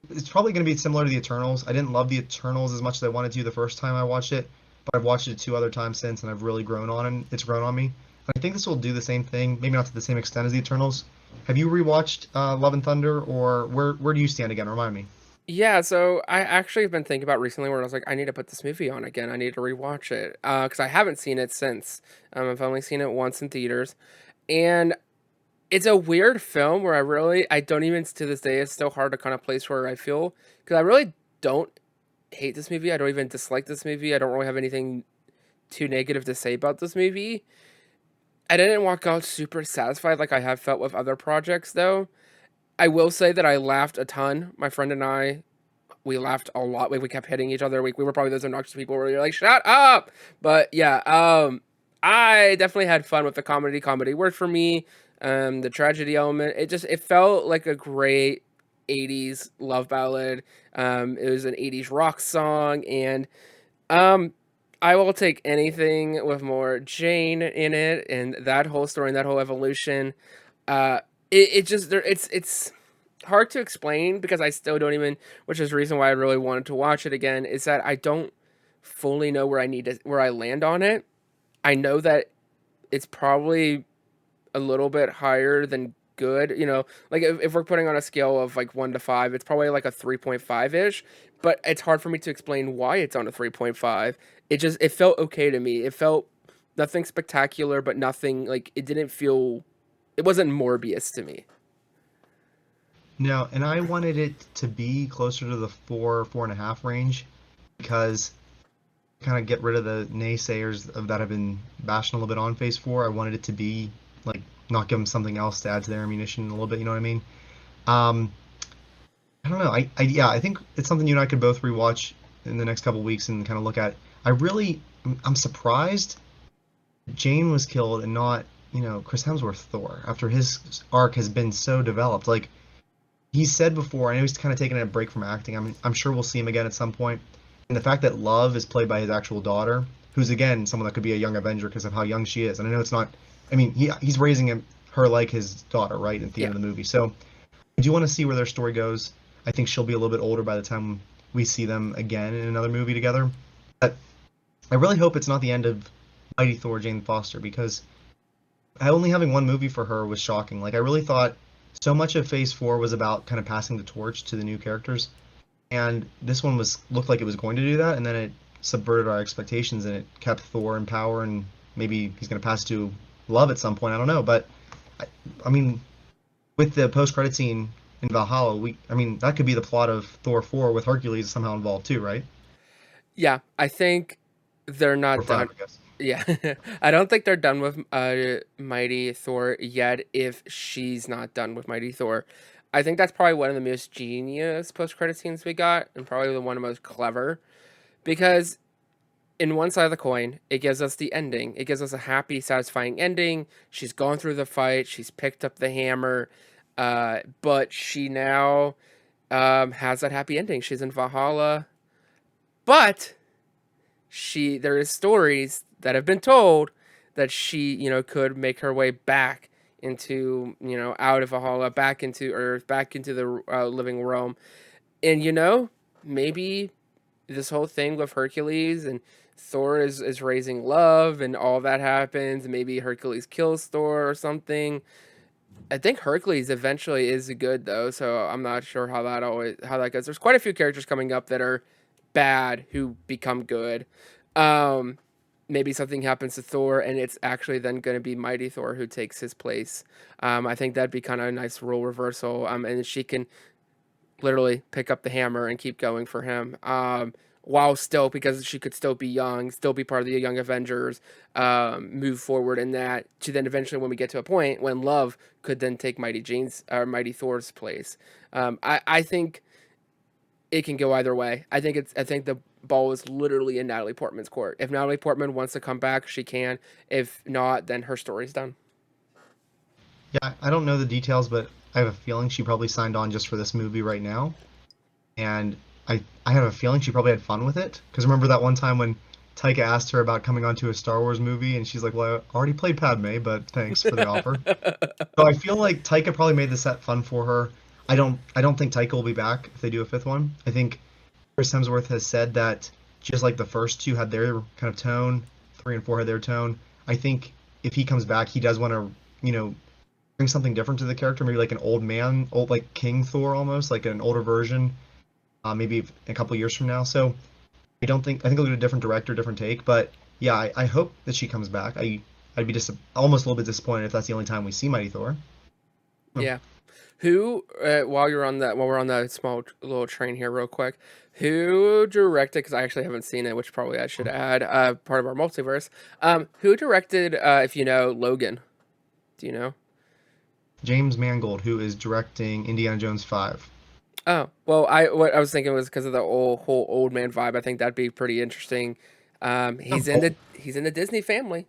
It's probably going to be similar to the Eternals. I didn't love the Eternals as much as I wanted to the first time I watched it, but I've watched it two other times since, and I've really grown on it. It's grown on me. And I think this will do the same thing, maybe not to the same extent as the Eternals. Have you rewatched Love and Thunder, or where do you stand again? Remind me. Yeah, so I actually have been thinking about recently where I was like, I need to put this movie on again. I need to rewatch it because I haven't seen it since. I've only seen it once in theaters, and it's a weird film where I don't even to this day. It's still hard to kind of place where I feel because I really don't hate this movie. I don't even dislike this movie. I don't really have anything too negative to say about this movie. I didn't walk out super satisfied like I have felt with other projects though. I will say that I laughed a ton. My friend and I, we laughed a lot. We kept hitting each other. We were probably those obnoxious people where you're like, shut up. But yeah, I definitely had fun with the comedy. Comedy worked for me. The tragedy element, it felt like a great 80s love ballad. It was an 80s rock song, and um, I will take anything with more Jane in it, and that whole story and that whole evolution. It just there it's hard to explain because I still don't even, which is the reason why I really wanted to watch it again, is that I don't fully know where I land on it. I know that it's probably a little bit higher than good, like if we're putting on a scale of like 1 to 5, it's probably like a 3.5 ish, but it's hard for me to explain why it's on a 3.5. It felt okay to me. It felt nothing spectacular, but nothing like it wasn't Morbius to me. No, and I wanted it to be closer to the 4.5 range because kind of get rid of the naysayers that have been bashing a little bit on Phase 4. I wanted it to be like not give them something else to add to their ammunition a little bit. You know what I mean? Um, I don't know. Yeah, I think it's something you and I could both rewatch in the next couple weeks and kind of look at. I'm surprised Jane was killed and not, Chris Hemsworth Thor after his arc has been so developed. Like he said before, I know he's kind of taking a break from acting. I'm sure we'll see him again at some point. And the fact that Love is played by his actual daughter, who's again someone that could be a young Avenger because of how young she is. And I know it's not. I mean, he's raising her like his daughter, right, at the Yeah. end of the movie. So I do want to see where their story goes. I think she'll be a little bit older by the time we see them again in another movie together. But I really hope it's not the end of Mighty Thor Jane Foster because only having one movie for her was shocking. Like I really thought so much of Phase 4 was about kind of passing the torch to the new characters, and this one looked like it was going to do that, and then it subverted our expectations and it kept Thor in power, and maybe he's going to pass to Love at some point. I don't know, but I, I mean, with the post-credit scene in Valhalla, I mean, that could be the plot of Thor 4 with Hercules somehow involved too, right? Yeah, I think they're Or not 5, done. I guess. Yeah, I don't think they're done with Mighty Thor yet. If she's not done with Mighty Thor, I think that's probably one of the most genius post credit scenes we got, and probably the one of the most clever because in one side of the coin, it gives us the ending. It gives us a happy, satisfying ending. She's gone through the fight. She's picked up the hammer, but she now has that happy ending. She's in Valhalla, but there is stories that have been told that she, could make her way back into, out of Valhalla, back into Earth, back into the living realm, and maybe this whole thing with Hercules and Thor is raising love and all that happens, and maybe Hercules kills Thor or something. I think Hercules eventually is good though, so I'm not sure how that goes. There's quite a few characters coming up that are bad who become good. Um, Maybe something happens to Thor, and it's actually then going to be Mighty Thor who takes his place. I think that'd be kind of a nice role reversal. And she can literally pick up the hammer and keep going for him. While still, because she could still be young, still be part of the Young Avengers, move forward in that to then eventually when we get to a point when Love could then take Mighty Thor's place. I think it can go either way. I think the ball is literally in Natalie Portman's court. If Natalie Portman wants to come back, she can. If not, then her story's done. Yeah, I don't know the details, but I have a feeling she probably signed on just for this movie right now. And I have a feeling she probably had fun with it. Because remember that one time when Taika asked her about coming onto a Star Wars movie, and she's like, "Well, I already played Padme, but thanks for the offer." So I feel like Taika probably made the set fun for her. I don't think Taika will be back if they do a fifth one. I think Chris Hemsworth has said that just like the first two had their kind of tone, 3 and 4 had their tone. I think if he comes back, he does want to, bring something different to the character, maybe like an old man, old like King Thor almost, like an older version, maybe a couple years from now. So I think they'll get a different director, different take. But yeah, I hope that she comes back. I'd be just almost a little bit disappointed if that's the only time we see Mighty Thor. Yeah. While we're on that small little train here, real quick, who directed? Because I actually haven't seen it, which probably I should add. Part of our multiverse. Who directed? If you know Logan, do you know? James Mangold, who is directing Indiana Jones 5. Oh, well, what I was thinking was because of the whole old man vibe. I think that'd be pretty interesting. He's in the Disney family.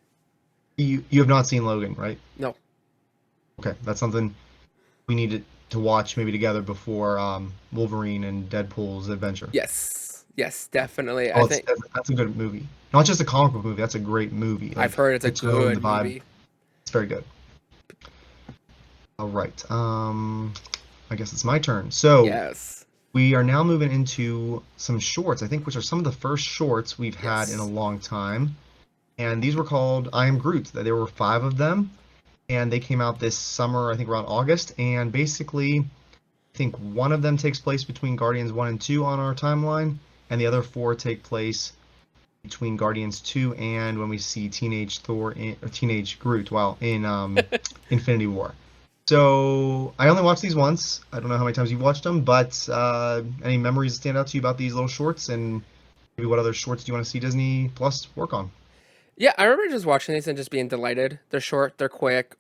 You have not seen Logan, right? No. Okay, that's something we need to watch maybe together before Wolverine and Deadpool's adventure. Yes, definitely. Oh, I think that's a good movie. Not just a comic book movie. That's a great movie. I've Like heard it's a the tone, the good vibe. movie. It's very good. All right. I guess it's my turn. So Yes. we are now moving into some shorts, I think, which are some of the first shorts we've had in a Yes. long time. And these were called I Am Groot. There were 5 of them, and they came out this summer, I think around August. And basically, I think one of them takes place between Guardians 1 and 2 on our timeline, and the other 4 take place between Guardians 2 and when we see Teenage Thor or Teenage Groot, wow, in Infinity War. So I only watched these once. I don't know how many times you've watched them, but any memories that stand out to you about these little shorts, and maybe what other shorts do you want to see Disney Plus work on? Yeah, I remember just watching these and just being delighted. They're short, they're quick,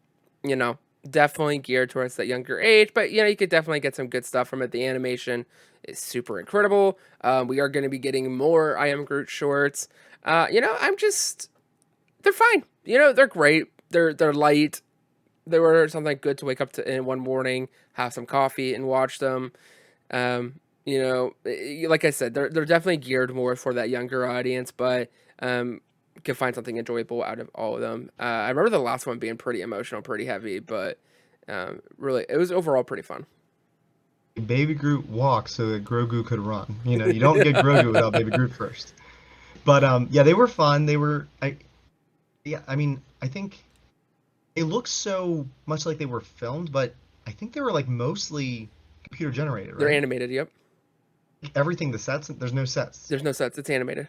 definitely geared towards that younger age, but you could definitely get some good stuff from it. The animation is super incredible. We are going to be getting more I Am Groot shorts. They're fine. They're great. They're light. They were something good to wake up to in one morning, have some coffee, and watch them. Like I said, they're definitely geared more for that younger audience, but you can find something enjoyable out of all of them. I remember the last one being pretty emotional, pretty heavy, but really, it was overall pretty fun. Baby Groot walks so that Grogu could run. You don't get Grogu without Baby Groot first. But yeah, they were fun. I mean, I think it looks so much like they were filmed, but I think they were like mostly computer generated, They're right? animated, yep. Everything, the sets, there's no sets. There's no sets, it's animated.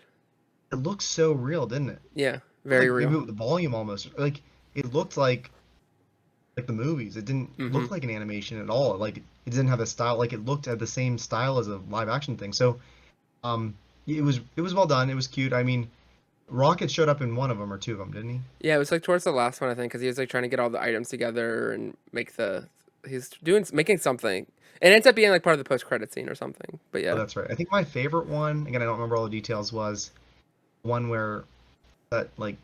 It looked so real, didn't it? Yeah, very Like real. maybe with the volume almost. Like it looked like the movies. It didn't Hmm. look like an animation at all. Like it didn't have a style. Like it looked at the same style as a live action thing. So it was well done. It was cute. I mean, Rocket showed up in one of them or 2 of them, didn't he? Yeah, it was like towards the last one, I think, because he was like trying to get all the items together and making something. It ends up being like part of the post credit scene or something. But Oh, yeah. that's right. I think my favorite one, again, I don't remember all the details, was one where that like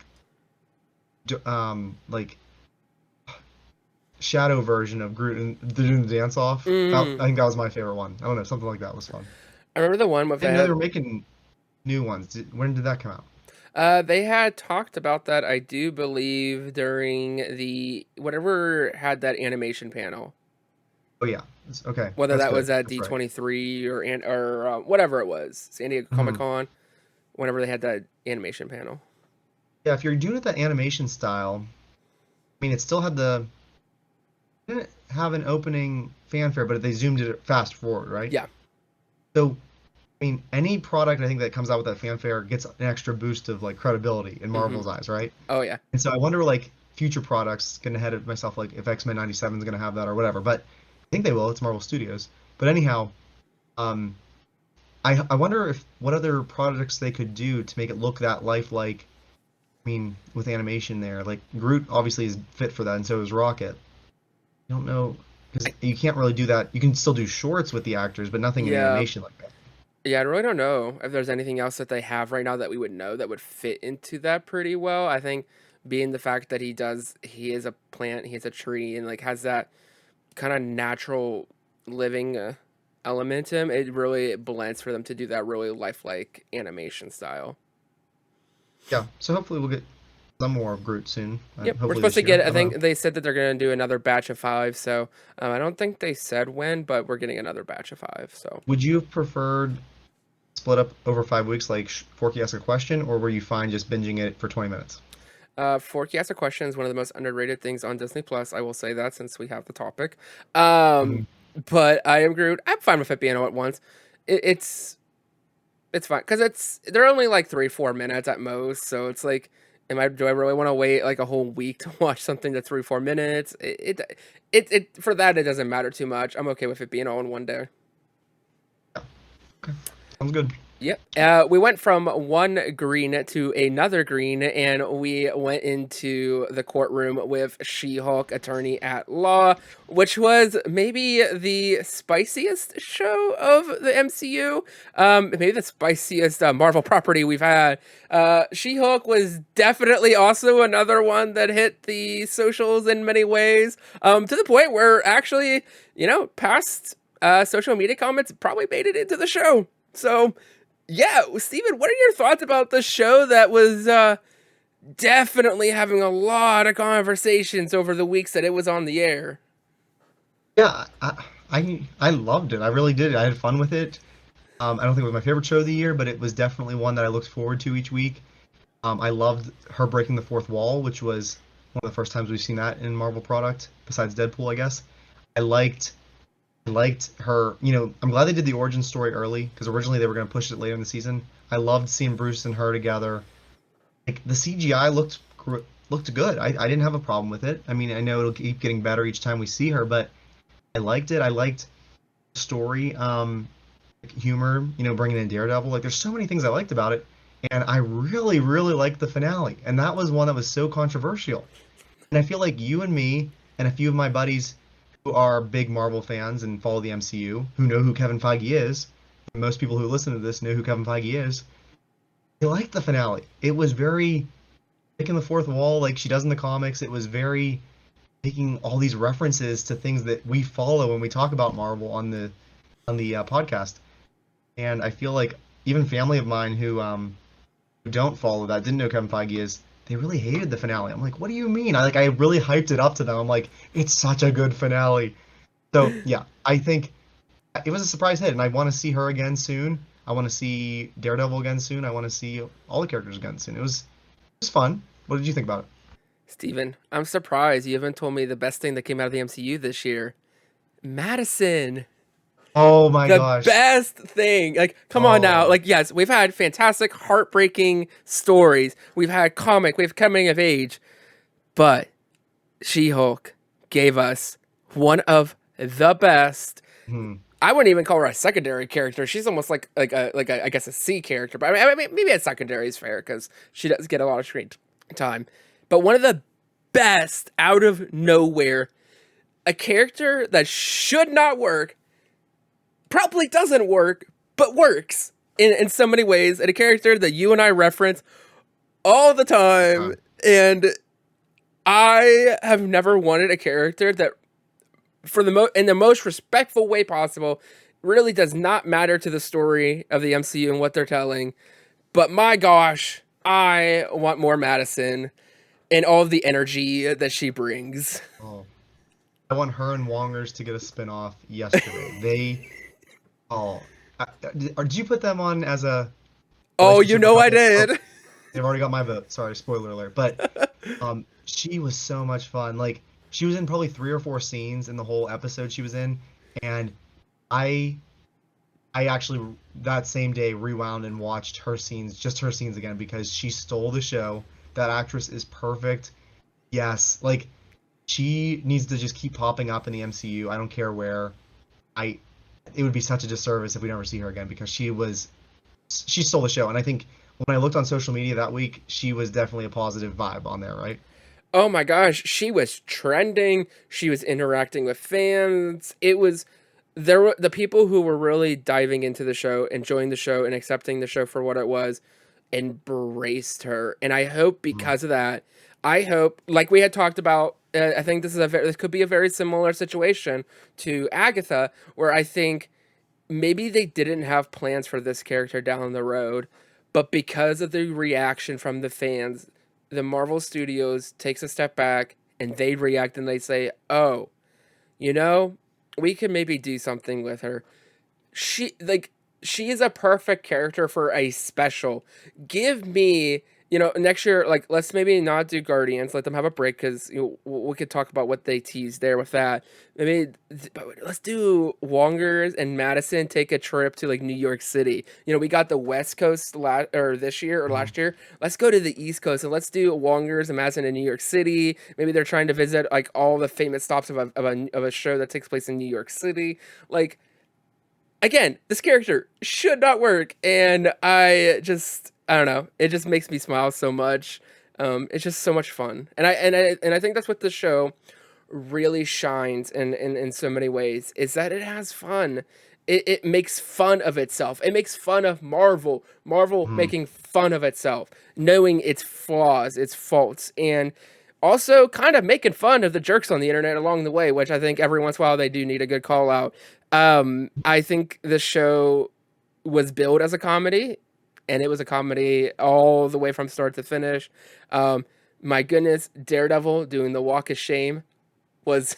shadow version of Groot and doing the dance off. Mm. I think that was my favorite one. I don't know, something like that was fun. I remember the one with I didn't know they that. were making new ones. When did that come out? They had talked about that, I do believe, during the whatever had that animation panel. Oh yeah, okay, Whether that's that was good. at That's right. D23 or whatever it was, San Diego Comic Mhm. Con, whenever they had that animation panel. Yeah, if you're doing it that animation style, I mean, it still had the didn't have an opening fanfare, but they zoomed it fast forward, right? Yeah. So, I mean, any product I think that comes out with that fanfare gets an extra boost of like credibility in Hmm. Marvel's eyes, right? Oh yeah. And so I wonder like future products, getting ahead of myself, like if X-Men 97 is going to have that or whatever. But I think they will. It's Marvel Studios. But anyhow, um, I wonder if what other products they could do to make it look that lifelike. I mean, with animation there, like Groot obviously is fit for that, and so is Rocket. I don't know because you can't really do that. You can still do shorts with the actors, but nothing in Yeah. animation like that. Yeah, I really don't know if there's anything else that they have right now that we would know that would fit into that pretty well. I think being the fact that he is a plant, he is a tree, and like has that kind of natural living element to him, it really blends for them to do that really lifelike animation style. Yeah, so hopefully we'll get some more of Groot soon. Yep, we're Hopefully supposed this to year. get. I I don't know. think they said that they're going to do another batch of 5. So I don't think they said when, but we're getting another batch of 5. So Would you have preferred split up over 5 weeks, like Forky asks a question, or were you fine just binging it for 20 minutes? Forky Ask a Question is one of the most underrated things on Disney Plus. I will say that since we have the topic. Um, Mhm. but I am Groot. I'm fine with it being all at once. It's fine because they're only like 3-4 minutes at most. So it's like, do I really want to wait like a whole week to watch something that's 3-4 minutes? It for that it doesn't matter too much. I'm okay with it being all in one day. Okay, sounds good. Yep. We went from one green to another green, and we went into the courtroom with She-Hulk, Attorney at Law, which was maybe the spiciest show of the MCU. Maybe the spiciest Marvel property we've had. She-Hulk was definitely also another one that hit the socials in many ways, to the point where actually, past social media comments probably made it into the show. So. Yeah, Steven, what are your thoughts about the show that was definitely having a lot of conversations over the weeks that it was on the air? Yeah, I loved it. I really did. I had fun with it. I don't think it was my favorite show of the year, but it was definitely one that I looked forward to each week. I loved her breaking the fourth wall, which was one of the first times we've seen that in Marvel product, besides Deadpool, I guess. I liked her. I'm glad they did the origin story early because originally they were going to push it later in the season. I loved seeing Bruce and her together. Like the CGI looked good. I didn't have a problem with it. I mean, I know it'll keep getting better each time we see her, but I liked it. I liked the story, humor. Bringing in Daredevil. Like, there's so many things I liked about it, and I really, really liked the finale. And that was one that was so controversial. And I feel like you and me and a few of my buddies who are big Marvel fans and follow the MCU, who know who Kevin Feige is, most people who listen to this know who Kevin Feige is. They liked the finale. It was very breaking the fourth wall like she does in the comics. It was very making all these references to things that we follow when we talk about Marvel on the podcast. And I feel like even family of mine who don't follow that, didn't know Kevin Feige is, they really hated the finale. I'm like, what do you mean? I really hyped it up to them. I'm like, it's such a good finale. So yeah, I think it was a surprise hit, and I want to see her again soon. I want to see Daredevil again soon. I want to see all the characters again soon. It was fun. What did you think about it? Steven, I'm surprised you haven't told me the best thing that came out of the MCU this year. Madison. Oh my The gosh. best thing. Like, come on now. Oh. Like, yes, we've had fantastic, heartbreaking stories. We've had comic, we've coming of age. But She-Hulk gave us one of the best. Hmm. I wouldn't even call her a secondary character. She's almost like a I guess a C character. But I mean maybe a secondary is fair because she does get a lot of screen time. But one of the best out of nowhere, a character that should not work, probably doesn't work, but works. in so many ways, and a character that you and I reference all the time. And I have never wanted a character that, for in the most respectful way possible, really does not matter to the story of the MCU and what they're telling. But my gosh, I want more Madison and all of the energy that she brings. Oh, I want her and Wongers to get a spin-off yesterday. Did you put them on as a Oh, you relationship or know I couple? Oh, did. they've already got my vote. Sorry, spoiler alert. But she was so much fun. Like, she was in probably 3 or 4 scenes in the whole episode she was in, and I I actually that same day rewound and watched her scenes, just her scenes again, because she stole the show. That actress is perfect. Yes, like she needs to just keep popping up in the MCU. I don't care where. I It would be such a disservice if we never see her again because she stole the show. And I think when I looked on social media that week, she was definitely a positive vibe on there, right? Oh my gosh, she was trending. She was interacting with fans. It was there were the people who were really diving into the show, enjoying the show, and accepting the show for what it was, embraced her. And I hope Mm. because of that, I hope, like we had talked about, I think this could be a very similar situation to Agatha, where I think maybe they didn't have plans for this character down the road, but because of the reaction from the fans, the Marvel Studios takes a step back and they react and they say, "Oh, you know, we could maybe do something with her. She like she is a perfect character for a special. Give me, next year, like let's maybe not do Guardians. Let them have a break because we could talk about what they teased there with that. Maybe, but let's do Wongers and Madison take a trip to like New York City. We got the West Coast or this year or Mhm. last year. Let's go to the East Coast and let's do Wongers and Madison in New York City. Maybe they're trying to visit like all the famous stops of a show that takes place in New York City. Like again, this character should not work, and I don't know, it just makes me smile so much. It's just so much fun, and I think that's what the show really shines in so many ways is that it has fun. It makes fun of itself. It makes fun of Marvel. Marvel Mhm. making fun of itself, knowing its flaws, its faults, and also kind of making fun of the jerks on the internet along the way, which I think every once in a while they do need a good call out. I think the show was billed as a comedy, and it was a comedy all the way from start to finish. Um, my goodness, Daredevil doing the walk of shame was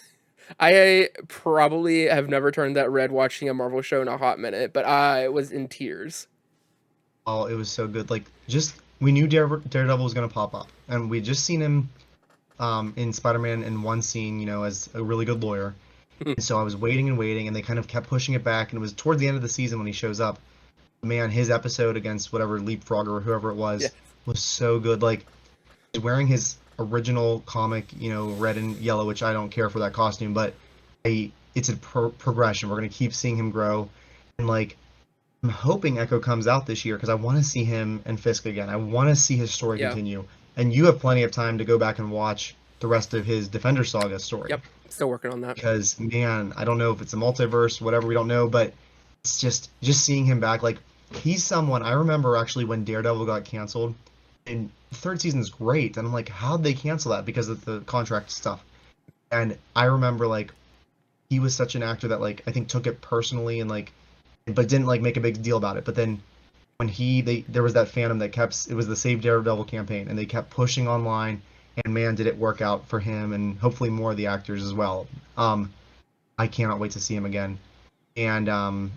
I probably have never turned that red watching a Marvel show in a hot minute, but I was in tears. Oh, it was so good. Like, just we knew Daredevil was gonna pop up, and we just seen him in Spider-Man in one scene, as a really good lawyer. And so I was waiting and waiting, and they kind of kept pushing it back. And it was towards the end of the season when he shows up. Man, his episode against whatever Leapfrog or whoever it Yeah. was so good. Like, he's wearing his original comic, red and yellow, which I don't care for that costume, but it's a progression. We're gonna keep seeing him grow, and like I'm hoping Echo comes out this year because I want to see him and Fisk again. I want to see his story Yeah. continue, and you have plenty of time to go back and watch the rest of his Defender Saga story. Yep. Still working on that. Because man, I don't know if it's a multiverse, whatever, we don't know, but it's just seeing him back. Like, he's someone I remember actually when Daredevil got canceled, and the third season is great, and I'm like, how'd they cancel that because of the contract stuff? And I remember like he was such an actor that like I think took it personally and like, but didn't like make a big deal about it. But then when there was that fandom that kept, it was the Save Daredevil campaign, and they kept pushing online, and man, did it work out for him and hopefully more of the actors as well. I cannot wait to see him again. And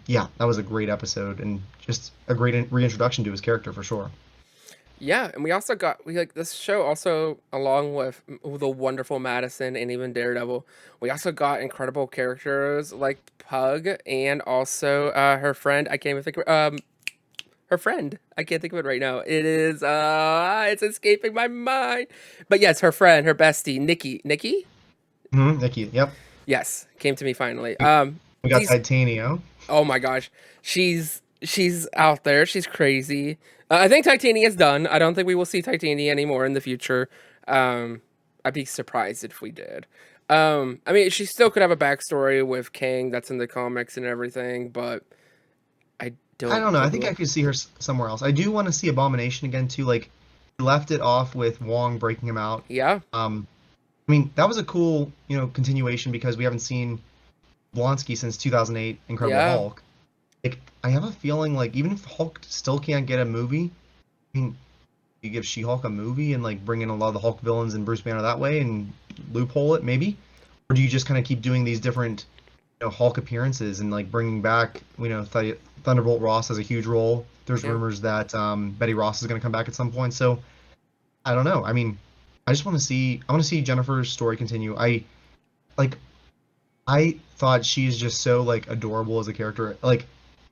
yeah, that was a great episode and just a great reintroduction to his character for sure. Yeah, and we like this show also along with the wonderful Madison and even Daredevil. We also got incredible characters like Pug and also her friend. I can't even think of her friend. I can't think of it right now. It's escaping my mind. But yes, her friend, her bestie, Nikki. Nikki? Nikki, yep. Yes, came to me finally. We got These Titania. Oh my gosh, she's out there. She's crazy. I think Titania is done. I don't think we will see Titania anymore in the future. I'd be surprised if we did. I mean, she still could have a backstory with Kang that's in the comics and everything, but I I Don't don't know. I think Google I it. could see her somewhere else. I do want to see Abomination again too. Like, he left it off with Wong breaking him out. Yeah, I mean, that was a cool, continuation because we haven't seen Blonsky since 2008 Incredible yeah, Hulk. Like, I have a feeling like even if Hulk still can't get a movie, I mean, you give She-Hulk a movie and like bring in a lot of the Hulk villains and Bruce Banner that way and loophole it maybe, or do you just kind of keep doing these different, Hulk appearances and like bringing back, Thunderbolt Ross has a huge role. There's yeah, rumors that Betty Ross is going to come back at some point, so I don't know. I mean, I just want to see. I want to see Jennifer's story continue. Like I thought she's just so like adorable as a character. Like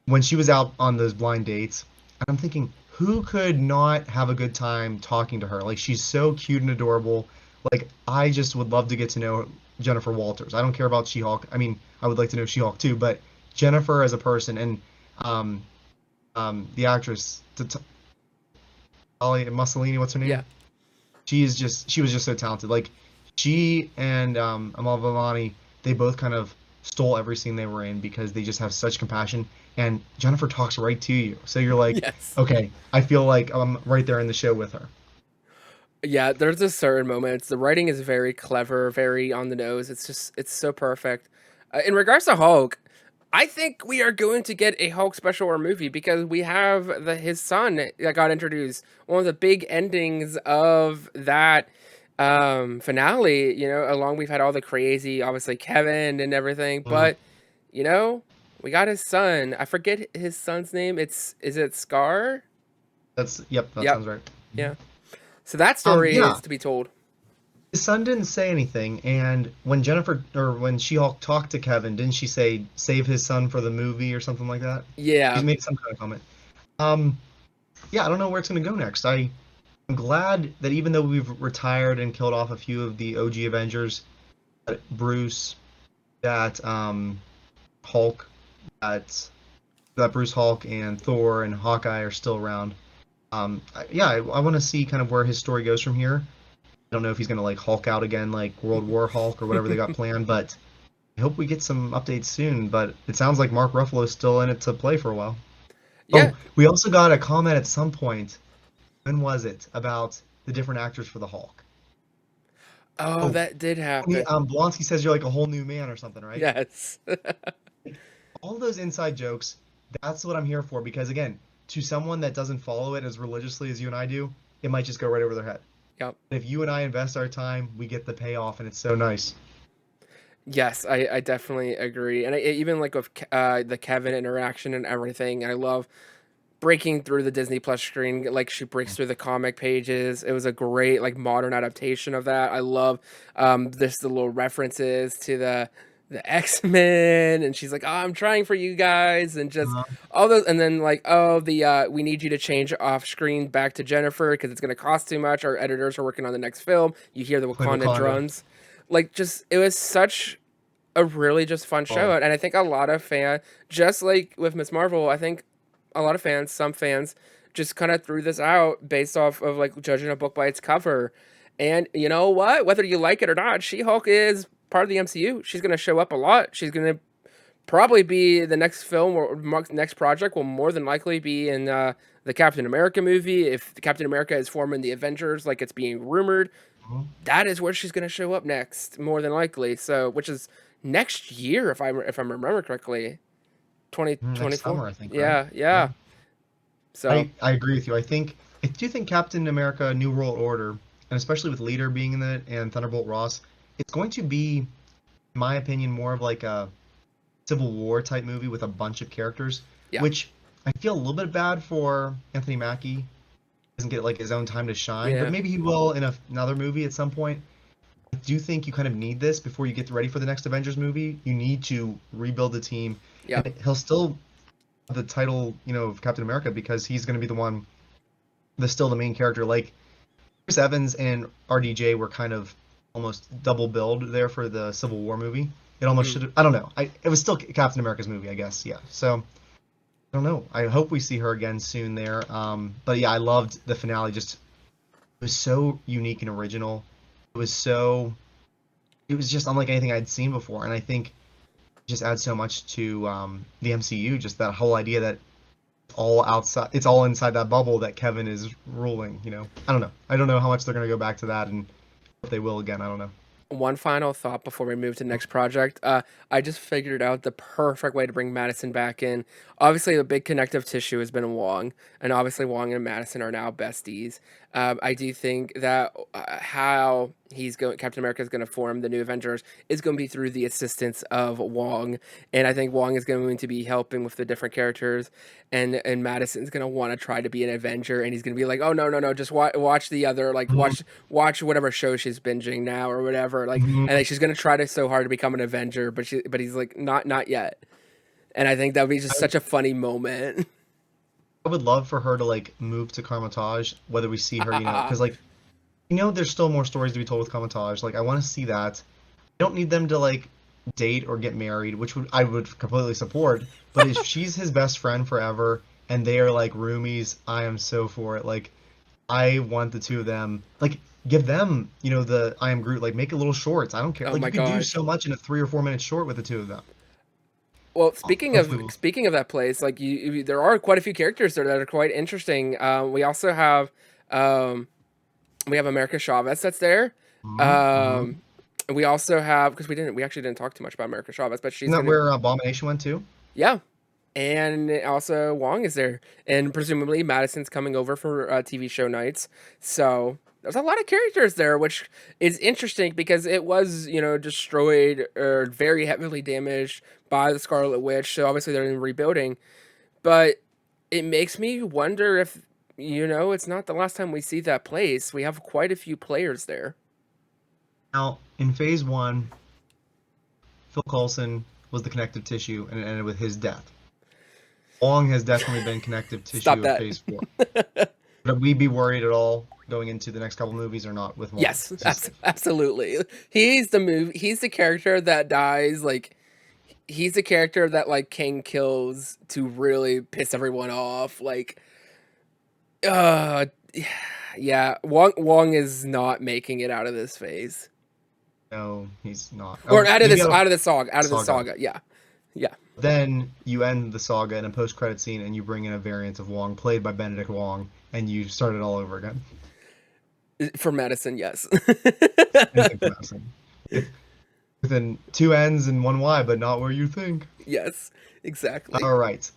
when she was out on those blind dates, I'm thinking, who could not have a good time talking to her? Like she's so cute and adorable. Like I just would love to get to know Jennifer Walters. I don't care about She-Hulk. I mean, I would like to know She-Hulk too, but Jennifer as a person and um the actress Tali Mussolini, what's her yeah. name? She was just so talented. Like she and Amal Vellani, they both kind of stole every scene they were in because they just have such compassion. And Jennifer talks right to you, so you're like, Yes. okay, I feel like I'm right there in the show with her. Yeah, there's just certain moments. The writing is very clever, very on the nose. It's so perfect. In regards to Hulk, I think we are going to get a Hulk special or movie because we have his son that got introduced. One of the big endings of that finale, along we've had all the crazy, obviously Kevin and everything, Mm, but you know, we got his son. I forget his son's name. Is it Scar? yep, that Yep. sounds right. Yeah. So that story Yeah, is to be told. his son didn't say anything, and when She-Hulk talked to Kevin, didn't she say save his son for the movie or something like that? She Yeah. made some kind of comment. Um, yeah, I don't know where it's gonna go next. I'm glad that even though we've retired and killed off a few of the OG Avengers, that Bruce, that Hulk, that Bruce Hulk and Thor and Hawkeye are still around. Yeah, I want to see kind of where his story goes from here. I don't know if he's gonna like Hulk out again, like World War Hulk or whatever they got planned, but I hope we get some updates soon. But it sounds like Mark Ruffalo's still in it to play for a while. Yeah. Oh, we also got a comment at some point. When was it about the different actors for the Hulk? Oh, Oh, that did when happen. Blonsky says you're like a whole new man or something, right? Yes. All those inside jokes, that's what I'm here for because again, to someone that doesn't follow it as religiously as you and I do, it might just go right over their head. Yep. If you and I invest our time, we get the payoff and it's so nice. Yes, I definitely agree. And even like with the Kevin interaction and everything, I love breaking through the Disney Plus screen, like she breaks through the comic pages. It was a great like modern adaptation of that. I love this the little references to the X-Men, and she's like, "Oh, I'm trying for you guys," and just Uh-huh. all those, and then like, "Oh, the we need you to change off screen back to Jennifer because it's gonna cost too much. Our editors are working on the next film." You hear the Like Wakanda Wakanda. drums, like just it was such a really just fun show, Oh, and I think a lot of just like with Miss Marvel, I think a lot of fans, some fans, just kind of threw this out based off of like judging a book by its cover. And you know what? Whether you like it or not, She Hulk is part of the MCU. She's going to show up a lot. She's going to probably be the next film or next project will more than likely be in the Captain America movie. If the Captain America is forming the Avengers like it's being rumored, mhm. that is where she's going to show up next, more than likely. So, which is next year, if I remember correctly, Next 2024. summer, I think, right? Yeah, Yeah. yeah. So, I agree with you. I do think Captain America New World Order, and especially with Leader being in it and Thunderbolt Ross, it's going to be, in my opinion, more of like a Civil War type movie with a bunch of characters, yeah, which I feel a little bit bad for Anthony Mackie. Doesn't get like his own time to shine, but yeah, maybe he will in another movie at some point. I do think you kind of need this before you get ready for the next Avengers movie. You need to rebuild the team, yeah. and he'll still have the title, of Captain America because he's going to be the one that's still the main character. Like Chris Evans and RDJ were kind of almost double billed there for the Civil War movie. It almost Mhm. should have. I don't know. It was still Captain America's movie, I guess. Yeah. So I don't know. I hope we see her again soon there. But yeah, I loved the finale. Just it was so unique and original. It was so. It was just unlike anything I'd seen before, and I think it just adds so much to the MCU. Just that whole idea that all outside. It's all inside that bubble that Kevin is ruling. I don't know. I don't know how much they're gonna go back to that, and if they will again. I don't know. One final thought before we move to the next project. I just figured out the perfect way to bring Madison back in. Obviously, the big connective tissue has been Wong, and obviously Wong and Madison are now besties. I do think that how Captain America is going to form the new Avengers is going to be through the assistance of Wong, and I think Wong is going to be helping with the different characters, and Madison's going to want to try to be an Avenger, and he's going to be like, oh no, just watch the other, like watch whatever show she's binging now or whatever, like, Mhm. and like she's going to try to so hard to become an Avenger, but he's like not yet, and I think that would be just I, such a funny moment. I would love for her to like move to Carmitage, whether we see her, because like there's still more stories to be told with Carmitage. Like I want to see that. I don't need them to like date or get married, which I would completely support. But if she's his best friend forever and they are like roomies, I am so for it. Like I want the two of them, like give them, the I am Groot, like make it little shorts. I don't care. Oh Like my you could do gosh. so much in a 3 or 4 minute short with the two of them. Well, speaking of Hopefully we'll. that place, like there are quite a few characters there that are quite interesting. We also have um, America Chavez that's there. Mhm, mhm. Um, we also have, because we actually didn't talk too much about America Chavez, but Isn't she's that gonna, where Abomination went to? yeah, and also Wong is there, and presumably Madison's coming over for TV show nights. So there's a lot of characters there, which is interesting because it was destroyed or very heavily damaged by the Scarlet Witch. So obviously they're in rebuilding, but it makes me wonder if it's not the last time we see that place. We have quite a few players there. Now, in phase one, Phil Coulson was the connective tissue, and it ended with his death. Wong has definitely been connective Stop tissue of that. phase four. Would we be worried at all going into the next couple movies or not with Wong? Yes, Is he safe? absolutely. He's the character that dies, like he's the character that like King kills to really piss everyone off. Like uh yeah, Wong is not making it out of this phase. No, he's not. Or Maybe out of out of the saga. saga. Yeah. Yeah. Then you end the saga in a post-credit scene, and you bring in a variant of Wong, played by Benedict Wong, and you start it all over again. For medicine, yes. Anything for Madison. Within two N's and one Y, but not where you think. Yes, exactly. All right.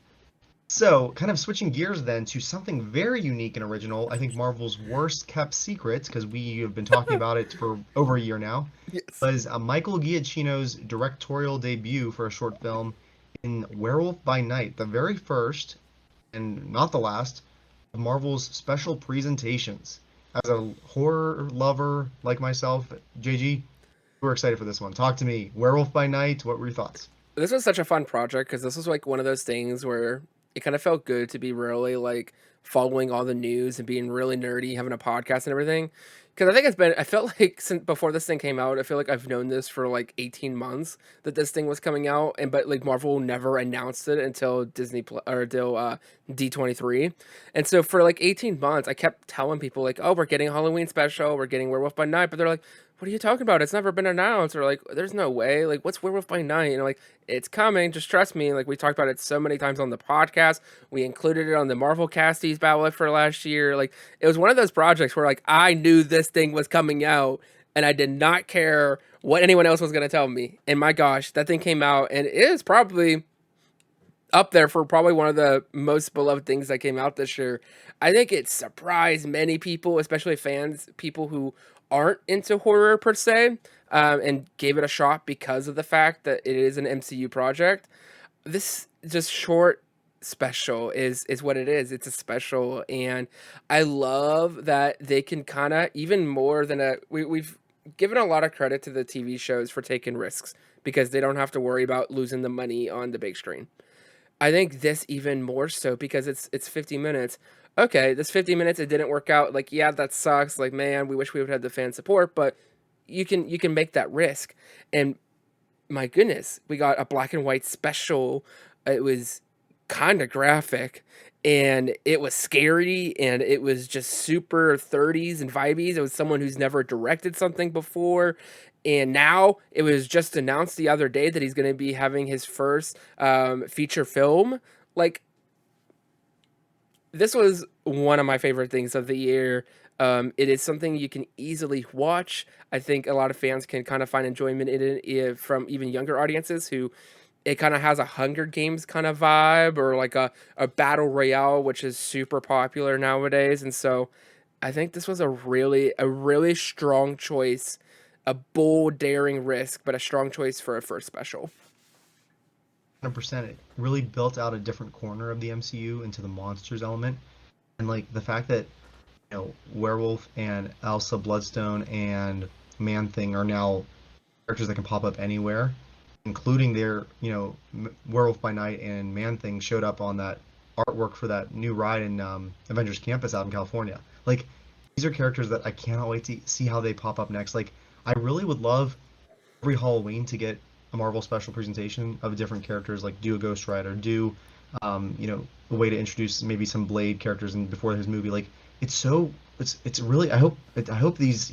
So, kind of switching gears then to something very unique and original. I think Marvel's worst kept secret, because we have been talking about it for over a year now, Yes. was Michael Giacchino's directorial debut for a short film in Werewolf by Night, the very first, and not the last, of Marvel's special presentations. As a horror lover like myself, JG, we're excited for this one. Talk to me. Werewolf by Night, what were your thoughts? This was such a fun project because this was like one of those things where it kind of felt good to be really like following all the news and being really nerdy, having a podcast and everything. Because I felt like since before this thing came out, I feel like I've known this for like 18 months that this thing was coming out, but like Marvel never announced it until or until D23. And so for like 18 months, I kept telling people like, oh, we're getting a Halloween special, we're getting Werewolf by Night, but they're like, what are you talking about? It's never been announced. Or like, there's no way. Like, what's Werewolf by Night? And like, it's coming. Just trust me. Like, we talked about it so many times on the podcast. We included it on the Marvelcasties ballot for last year. Like, it was one of those projects where like I knew this thing was coming out, and I did not care what anyone else was gonna tell me. And my gosh, that thing came out, and it is probably up there for probably one of the most beloved things that came out this year. I think it surprised many people, especially people who aren't into horror per se, and gave it a shot because of the fact that it is an MCU project. This just short special is what it is. It's a special, and I love that they can kind of even more than we've given a lot of credit to the TV shows for taking risks because they don't have to worry about losing the money on the big screen. I think this even more so because it's 50 minutes. Okay, this 50 minutes it didn't work out. Like, yeah, that sucks. Like, man, we wish we would have the fan support, but you can make that risk. And my goodness, we got a black and white special. It was kind of graphic and it was scary and it was just super 30s and vibes. It was someone who's never directed something before. And now it was just announced the other day that he's going to be having his first feature film. Like, this was one of my favorite things of the year. It is something you can easily watch. I think a lot of fans can kind of find enjoyment in it from even younger audiences who it kind of has a Hunger Games kind of vibe or like a battle royale, which is super popular nowadays. And so I think this was a really strong choice, a bold, daring risk, but a strong choice for a first special. 100%. It really built out a different corner of the MCU into the monsters element, and like the fact that Werewolf and Elsa Bloodstone and Man Thing are now characters that can pop up anywhere, including their Werewolf by Night and Man Thing showed up on that artwork for that new ride in Avengers Campus out in California. Like these are characters that I cannot wait to see how they pop up next. Like I really would love every Halloween to get a Marvel special presentation of different characters, like do a Ghost Rider, do a way to introduce maybe some Blade characters in before his movie. Like it's really I hope these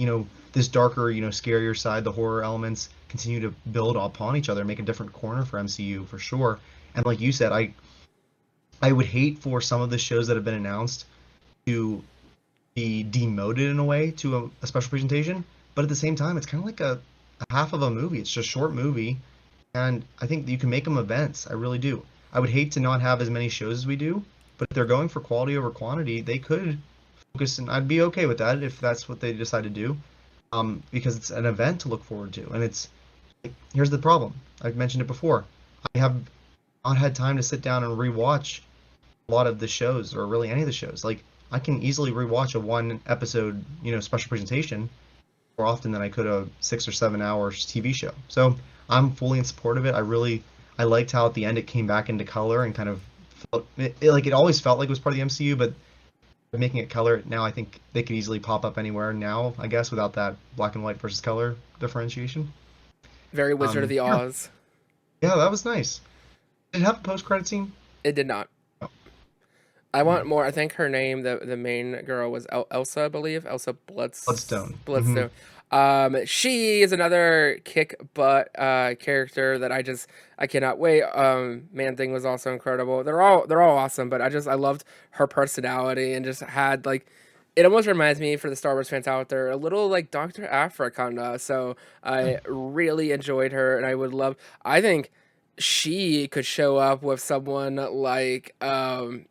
this darker scarier side, the horror elements continue to build upon each other, make a different corner for MCU for sure. And like you said, I would hate for some of the shows that have been announced to be demoted in a way to a special presentation, but at the same time, it's kind of like a half of a movie. It's just a short movie, and I think you can make them events. I really do. I would hate to not have as many shows as we do, but if they're going for quality over quantity, they could focus, and I'd be okay with that if that's what they decide to do, because it's an event to look forward to. And it's like, here's the problem. I've mentioned it before. I have not had time to sit down and rewatch a lot of the shows, or really any of the shows. Like I can easily rewatch a one episode, special presentation more often than I could a 6 or 7 hour TV show. So I'm fully in support of it. I liked how at the end it came back into color and kind of felt like it always felt like it was part of the MCU, but making it color now, I think they could easily pop up anywhere now, I guess, without that black and white versus color differentiation. Very Wizard of the Yeah, Oz. yeah, that was nice. Did it have a post-credit scene? It did not. Oh, I mm. want more. I think her name, the main girl, was Elsa, I believe. Elsa Bloodstone. Bloodstone. She is another kick butt character that I cannot wait. Man Thing was also incredible. They're all awesome, but I loved her personality and just had like it almost reminds me for the Star Wars fans out there a little like Dr. Aphra kinda. So I really enjoyed her, and I think she could show up with someone like a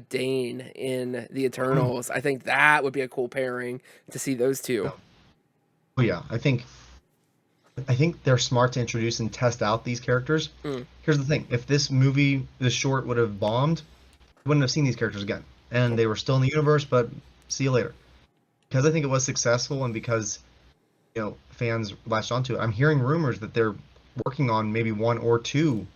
Dane in the Mm. Eternals. I think that would be a cool pairing to see those two. Oh yeah, I think they're smart to introduce and test out these characters. Mm. Here's the thing: if this short would have bombed, we wouldn't have seen these characters again, and they were still in the universe. But see you later. Because I think it was successful, and because fans latched onto it. I'm hearing rumors that they're working on maybe one or two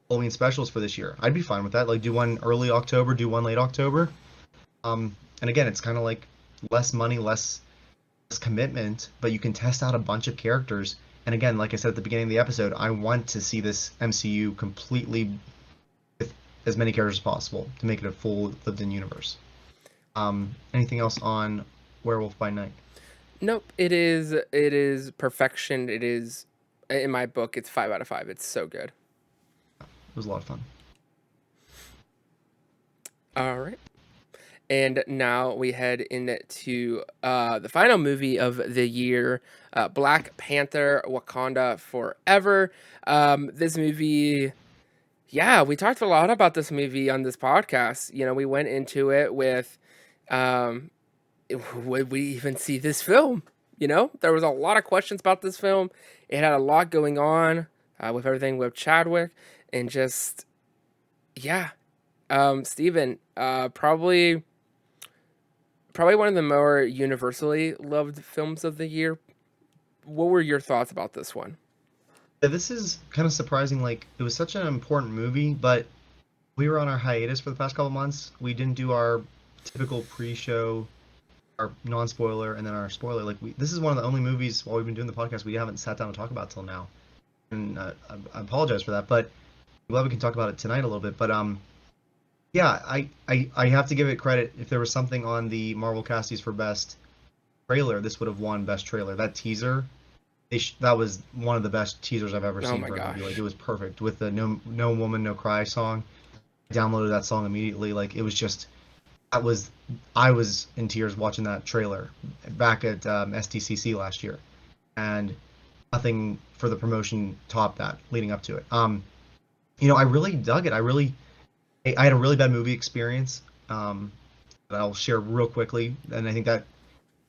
Halloween specials for this year. I'd be fine with that. Like do one early October, do one late October. And again, it's kind of like less money, less commitment, but you can test out a bunch of characters. And again, like I said at the beginning of the episode, I want to see this MCU completely with as many characters as possible to make it a full lived-in universe. Anything else on Werewolf by Night? Nope. It is perfection. It is in my book. It's 5 out of 5. It's so good. It was a lot of fun. All right. And now we head into the final movie of the year, Black Panther: Wakanda Forever. This movie, yeah, we talked a lot about this movie on this podcast. We went into it with, um, would we even see this film? There was a lot of questions about this film. It had a lot going on with everything with Chadwick, and just, yeah. Steven, probably one of the more universally loved films of the year. What were your thoughts about this one? Yeah, this is kind of surprising. Like, it was such an important movie, but we were on our hiatus for the past couple months. We didn't do our typical pre-show, our non-spoiler, and then our spoiler. Like, this is one of the only movies while we've been doing the podcast we haven't sat down to talk about till now, and I apologize for that. But I'm glad we can talk about it tonight a little bit. But yeah, I have to give it credit. If there was something on the Marvel Casties for Best trailer, this would have won Best Trailer. That teaser, that was one of the best teasers I've ever Oh seen my for a movie. gosh. Like it was perfect with the No Woman No Cry song. I downloaded that song immediately. Like it was just that was I was in tears watching that trailer back at SDCC last year, and nothing for the promotion topped that leading up to it. I really dug it. I had a really bad movie experience that I'll share real quickly, and I think that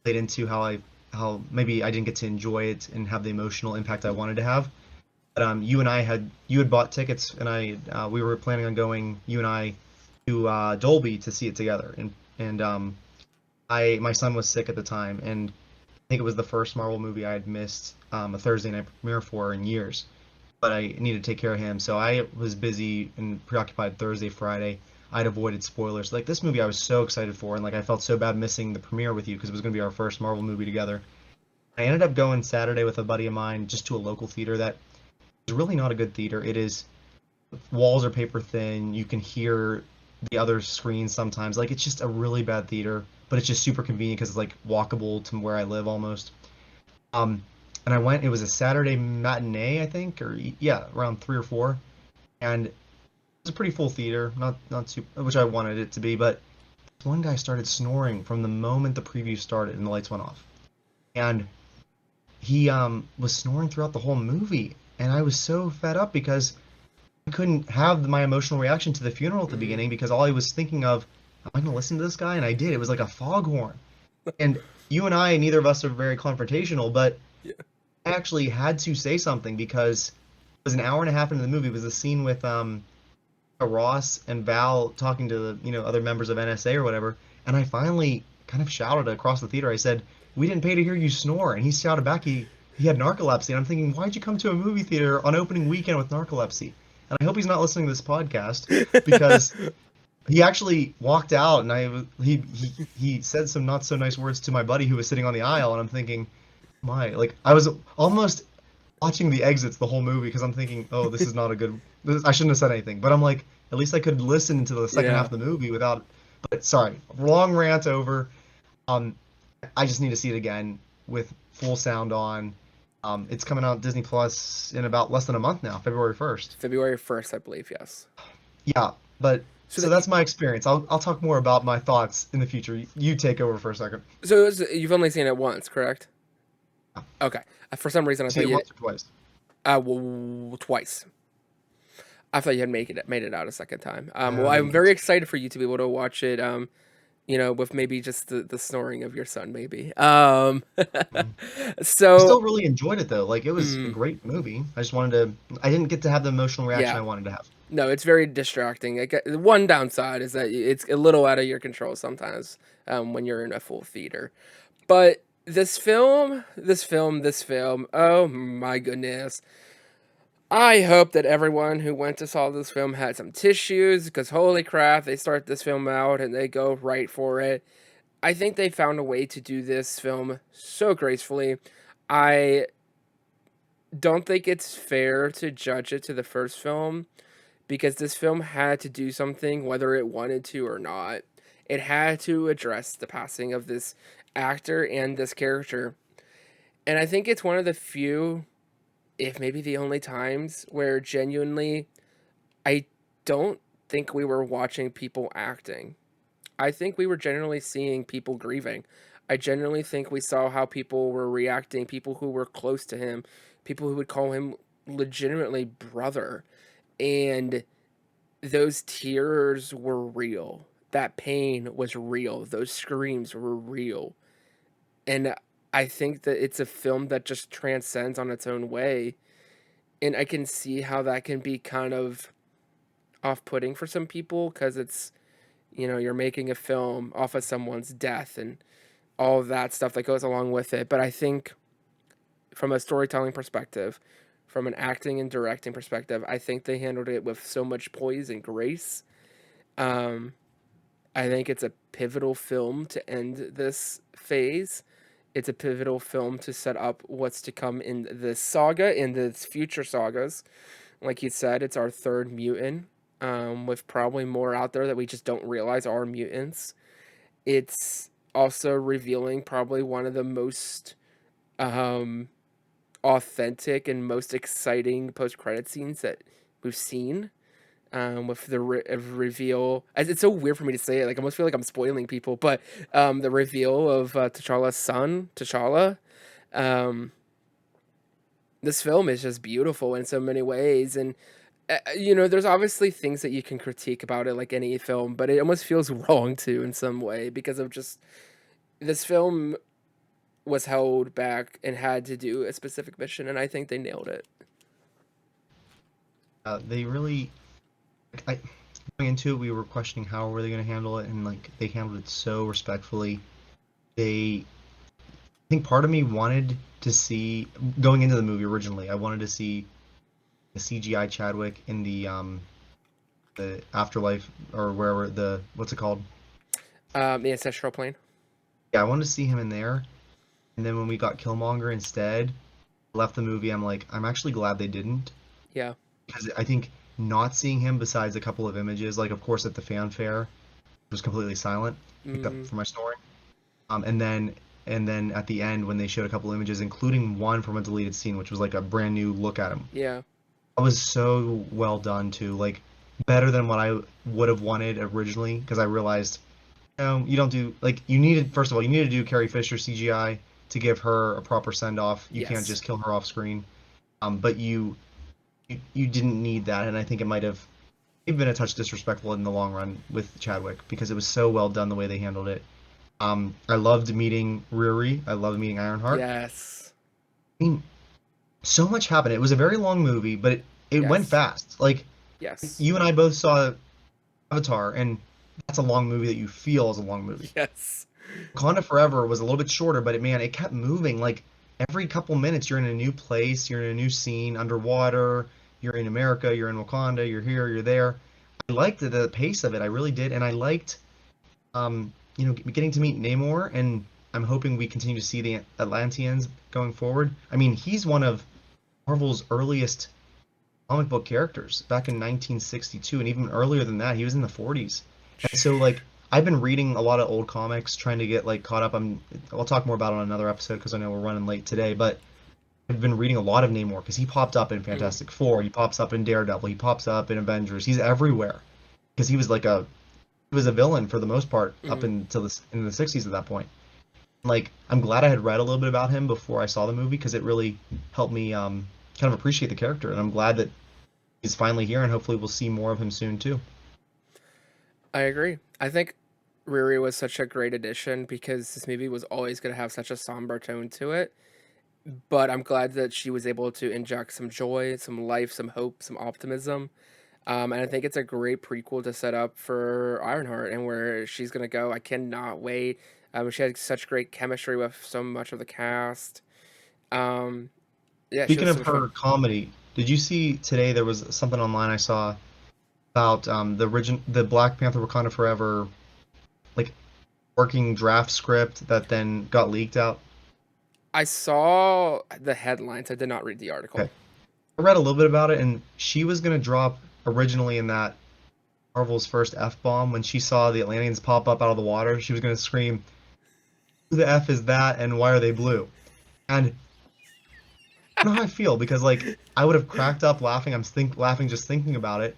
played into how maybe I didn't get to enjoy it and have the emotional impact I wanted to have. But you had bought tickets, and we were planning on going, you and I, to Dolby to see it together, and I my son was sick at the time, and I think it was the first Marvel movie I had missed a Thursday night premiere for in years. But I needed to take care of him, so I was busy and preoccupied Thursday, Friday. I'd avoided spoilers. Like this movie, I was so excited for, and like I felt so bad missing the premiere with you because it was going to be our first Marvel movie together. I ended up going Saturday with a buddy of mine just to a local theater that is really not a good theater. It is walls are paper thin. You can hear the other screens sometimes. Like it's just a really bad theater, but it's just super convenient because it's like walkable to where I live almost. Um, and I went. It was a Saturday matinee, I think, or yeah, around 3 or 4, and it was a pretty full theater. Not too, which I wanted it to be, but one guy started snoring from the moment the preview started and the lights went off, and he was snoring throughout the whole movie, and I was so fed up because I couldn't have my emotional reaction to the funeral at the beginning because all I was thinking of, am I gonna listen to this guy? And I did. It was like a foghorn. And you and I, neither of us are very confrontational, but Yeah. I actually had to say something because it was an hour and a half into the movie. It was a scene with Ross and Val talking to the other members of NSA or whatever, and I finally kind of shouted across the theater. I said, "We didn't pay to hear you snore," and he shouted back, he had narcolepsy, and I'm thinking, why'd you come to a movie theater on opening weekend with narcolepsy? And I hope he's not listening to this podcast because he actually walked out, and he said some not so nice words to my buddy who was sitting on the aisle, and I'm thinking, my, like I was almost watching the exits the whole movie because I'm thinking, oh, this is not a good. I shouldn't have said anything, but I'm like, at least I could listen to the second Yeah. half of the movie without. But sorry, long rant over. Um, I just need to see it again with full sound on. It's coming out Disney Plus in about less than a month now, February 1st. February 1st, I believe. Yes. Yeah, but So so that that's my experience. I'll talk more about my thoughts in the future. You take over for a second. you've only seen it once, correct? Okay. For some reason, I See thought it you once or twice. twice. I thought you had made it out a second time. Well, Maybe I'm very once. excited for you to be able to watch it. With maybe just the snoring of your son, maybe. Mhm. I So, still really enjoyed it though. Like it was a mm, great movie. I just wanted to. I didn't get to have the emotional reaction yeah, I wanted to have. no, it's very distracting. The one downside is that it's a little out of your control sometimes when you're in a full theater. But this film, oh my goodness. I hope that everyone who went to saw this film had some tissues because holy crap, they start this film out and they go right for it. I think they found a way to do this film so gracefully. I don't think it's fair to judge it to the first film because this film had to do something whether it wanted to or not. It had to address the passing of this actor and this character. And I think it's one of the few, if maybe the only times, where genuinely I don't think we were watching people acting. I think we were generally seeing people grieving. I genuinely think we saw how people were reacting, people who were close to him, people who would call him legitimately brother. And those tears were real. That pain was real. Those screams were real. And I think that it's a film that just transcends on its own way. And I can see how that can be kind of off putting for some people because you're making a film off of someone's death and all of that stuff that goes along with it. But I think from a storytelling perspective, from an acting and directing perspective, I think they handled it with so much poise and grace. Um, I think it's a pivotal film to end this phase. It's a pivotal film to set up what's to come in this saga, in its future sagas. Like you said, it's our third mutant, with probably more out there that we just don't realize are mutants. It's also revealing probably one of the most um, authentic and most exciting post-credit scenes that we've seen. with the reveal. It's so weird for me to say it. Like, I almost feel like I'm spoiling people, but the reveal of T'Challa's son, T'Challa. Um, this film is just beautiful in so many ways, and there's obviously things that you can critique about it, like any film, but it almost feels wrong too in some way because of just this film was held back and had to do a specific mission, and I think they nailed it. They really, going into it, we were questioning how were they going to handle it, and like they handled it so respectfully. I think part of me wanted to see, going into the movie originally, I wanted to see the CGI Chadwick in the afterlife, or wherever, what's it called? The ancestral plane. Yeah, I wanted to see him in there. And then when we got Killmonger instead, left the movie, I'm like, I'm actually glad they didn't. Yeah. Because I think not seeing him besides a couple of images, like of course at the fanfare, it was completely silent, except for my snoring. And then at the end when they showed a couple images, including one from a deleted scene, which was like a brand new look at him. Yeah. That was so well done too, like better than what I would have wanted originally, because I realized, you don't do, like, you needed, first of all, you need to do Carrie Fisher CGI to give her a proper send off. You can't just kill her off screen. But you didn't need that, and I think it might have been a touch disrespectful in the long run with Chadwick because it was so well done the way they handled it. I loved meeting Riri. I loved meeting Ironheart. Yes. I mean, so much happened. It was a very long movie, but it went fast. Like, yes, you and I both saw Avatar, and that's a long movie that you feel is a long movie. Yes. Wakanda Forever was a little bit shorter, but it kept moving. Like, every couple minutes, you're in a new place, you're in a new scene, underwater, you're in America, you're in Wakanda, you're here, you're there. I liked the pace of it, I really did, and I liked, getting to meet Namor, and I'm hoping we continue to see the Atlanteans going forward. I mean, he's one of Marvel's earliest comic book characters back in 1962, and even earlier than that, he was in the 40s. And so, like, I've been reading a lot of old comics, trying to get like caught up. I'll talk more about it on another episode because I know we're running late today. But I've been reading a lot of Namor because he popped up in Fantastic Four, he pops up in Daredevil, he pops up in Avengers. He's everywhere because he was a villain for the most part up until in the 60s at that point. Like, I'm glad I had read a little bit about him before I saw the movie because it really helped me kind of appreciate the character, and I'm glad that he's finally here, and hopefully we'll see more of him soon too. I agree. I think Riri was such a great addition because this movie was always going to have such a somber tone to it. But I'm glad that she was able to inject some joy, some life, some hope, some optimism. And I think it's a great prequel to set up for Ironheart and where she's going to go. I cannot wait. She had such great chemistry with so much of the cast. Yeah. Speaking of her comedy, did you see today there was something online I saw about the Black Panther Wakanda Forever, like, working draft script that then got leaked out? I saw the headlines. I did not read the article. Okay. I read a little bit about it, and she was going to drop originally in that Marvel's first F-bomb when she saw the Atlanteans pop up out of the water. She was going to scream, "Who the F is that, and why are they blue?" And I don't know how I feel, because, like, I would have cracked up laughing. I'm laughing just thinking about it.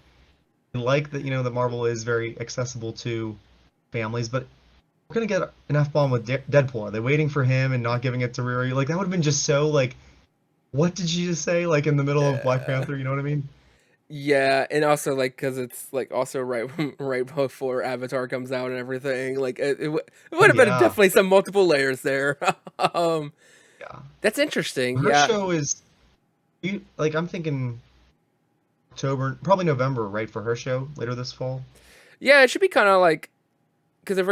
I like that, that Marvel is very accessible to families, but we're gonna get an F-bomb with Deadpool. Are they waiting for him and not giving it to Riri? Like, that would have been just so, like, what did she just say? Like, in the middle of Black Panther, you know what I mean? Yeah, and also, like, because it's, like, also right before Avatar comes out and everything. Like, it would have been definitely some multiple layers there. Yeah. That's interesting. Her Yeah. show is, like, I'm thinking October, probably November, right, for her show later this fall? Yeah, it should be kind of like, because if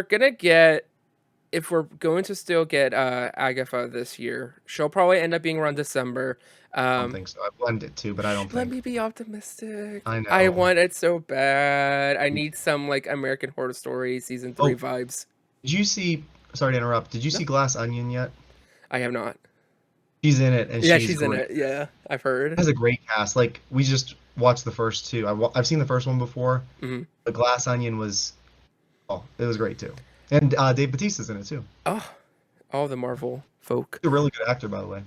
we're going to still get Agatha this year, she'll probably end up being around December. I don't think so. I blend it too, but I don't think. Let me be optimistic. I know. I want it so bad. I need some, like, American Horror Story season 3 vibes. Did you see? Sorry to interrupt. Did you see Glass Onion yet? I have not. She's in it, and she's in it. Yeah, I've heard. It has a great cast. Like, we just watched the first two. I've seen the first one before. Mm-hmm. But Glass Onion was, it was great too. And Dave Bautista's in it too. Oh, all the Marvel folk. He's a really good actor, by the way.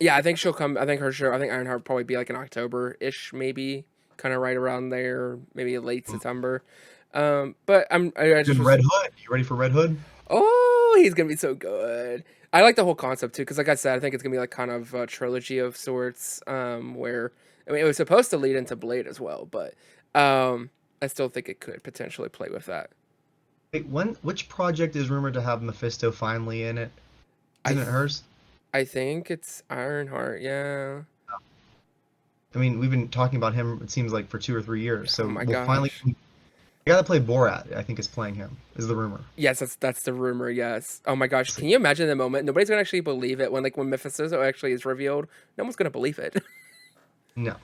Yeah, I think she'll come. I think her show. I think Ironheart will probably be like in October-ish, maybe, kind of right around there, maybe late September. But I just Then was. Red Hood. You ready for Red Hood? Oh, he's gonna be so good. I like the whole concept too, because like I said, I think it's gonna be like kind of a trilogy of sorts. Where I mean, it was supposed to lead into Blade as well, but I still think it could potentially play with that. Wait, which project is rumored to have Mephisto finally in it? I Isn't th- it hers? I think it's Ironheart. Yeah. I mean, we've been talking about him, it seems like, for 2 or 3 years. Oh So my we'll finally. gosh. The guy that played Borat, I think, is playing him, is the rumor. Yes, that's the rumor. Yes. Oh my gosh. Can you imagine the moment? Nobody's gonna actually believe it when Mephisto actually is revealed. No one's gonna believe it. No,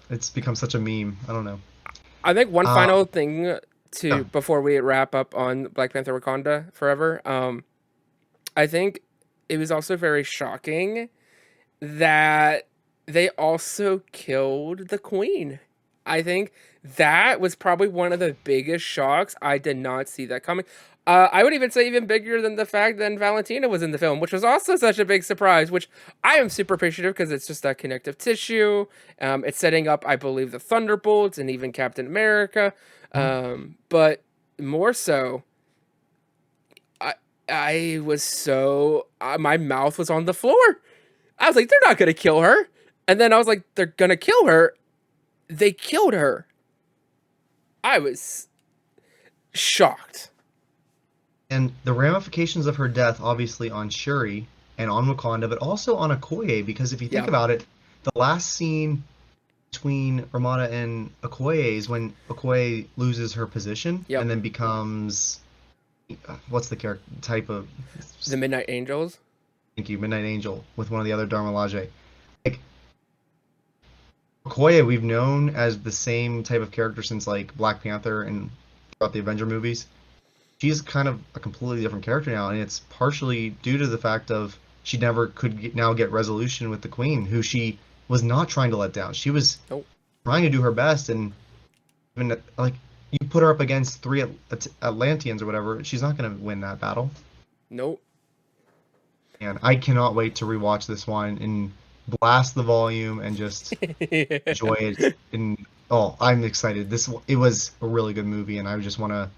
it's become such a meme. I don't know. I think one Uh, final thing yeah. to before we wrap up on Black Panther Wakanda Forever. I think it was also very shocking that they also killed the queen. I think that was probably one of the biggest shocks. I did not see that coming. I would even say even bigger than the fact that Valentina was in the film, which was also such a big surprise, which I am super appreciative because it's just that connective tissue. It's setting up, I believe, the Thunderbolts and even Captain America. But more so, I I was so my mouth was on the floor. I was like, they're not gonna kill her, and then I was like, they're gonna kill her. They killed her. I was shocked. And the ramifications of her death, obviously, on Shuri and on Wakanda, but also on Okoye, because if you think Yeah. about it, the last scene between Ramada and Okoye is when Okoye loses her position Yep. and then becomes what's the character type of The Midnight Angels. thank you, Midnight Angel with one of the other Dharma Laje. Like Okoye, we've known as the same type of character since like Black Panther and throughout the Avenger movies. She's kind of a completely different character now, and it's partially due to the fact of she never could now get resolution with the Queen, who she was not trying to let down. She was Nope. trying to do her best, and even like you put her up against three Atlanteans or whatever, she's not going to win that battle. Nope. And I cannot wait to rewatch this one and blast the volume and just enjoy it. And oh, I'm excited. It was a really good movie, and I just want to.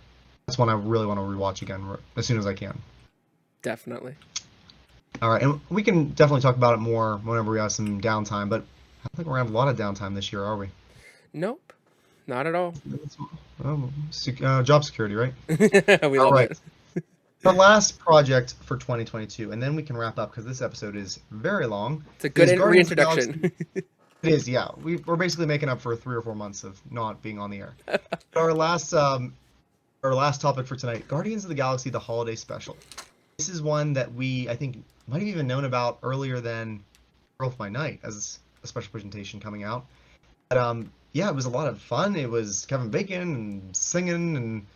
That's one I really want to rewatch again as soon as I can. Definitely. All right, and we can definitely talk about it more whenever we have some downtime. But I don't think we're gonna have a lot of downtime this year, are we? Nope. Not at all. Job security, right? We All love right. it. The last project for 2022, and then we can wrap up because this episode is very long. It's a good is Guardians of the reintroduction. It is, yeah. We're basically making up for 3 or 4 months of not being on the air. Our last topic for tonight, Guardians of the Galaxy: The Holiday Special. This is one that I think might have even known about earlier than Girl by Night as a special presentation coming out. But yeah, it was a lot of fun. It was Kevin Bacon and singing. And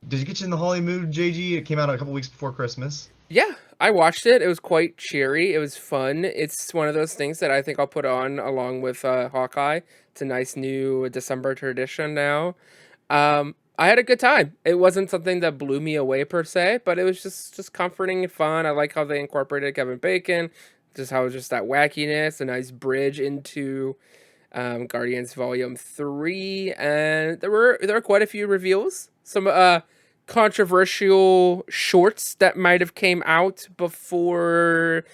did you get you in the holiday mood, JG? It came out a couple weeks before Christmas. Yeah, I watched it. It was quite cheery. It was fun. It's one of those things that I think I'll put on along with Hawkeye. It's a nice new December tradition now. I had a good time. It wasn't something that blew me away per se, but it was just comforting and fun. I like how they incorporated Kevin Bacon, just how just that wackiness, a nice bridge into Guardians Volume 3, and there were quite a few reveals. Some controversial shorts that might have came out before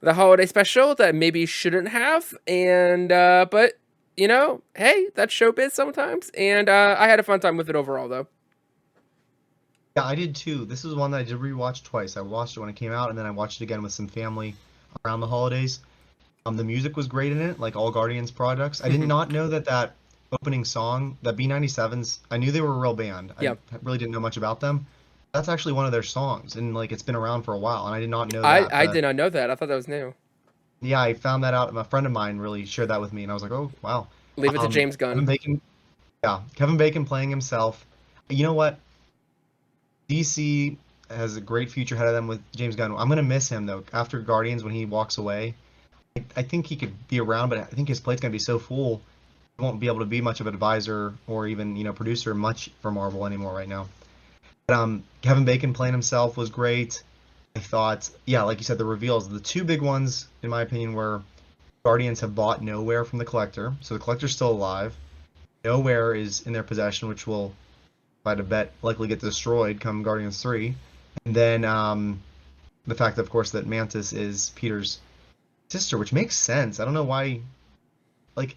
the holiday special that maybe shouldn't have, and but you know, hey, that's showbiz sometimes, and I had a fun time with it overall, though. Yeah, I did too. This is one that I did rewatch twice. I watched it when it came out, and then I watched it again with some family around the holidays. The music was great in it, like all Guardians products. I did not know that opening song, that B97s, I knew they were a real band. Yep. I really didn't know much about them. That's actually one of their songs, and like it's been around for a while, and I did not know that. I did not know that. I thought that was new. Yeah, I found that out. A friend of mine really shared that with me, and I was like, oh wow. Leave it to James Kevin Gunn. Bacon, yeah, Kevin Bacon playing himself. You know what? DC has a great future ahead of them with James Gunn. I'm gonna miss him though. After Guardians, when he walks away, I think he could be around, but I think his plate's gonna be so full, he won't be able to be much of an advisor or even producer much for Marvel anymore right now. But Kevin Bacon playing himself was great. I I thought, yeah, like you said, the reveals. The two big ones, in my opinion, were Guardians have bought Nowhere from the Collector, so the Collector's still alive. Nowhere is in their possession, which will, if I had to bet, likely get destroyed come Guardians 3. And then the fact, of course, that Mantis is Peter's sister, which makes sense. I don't know why. Like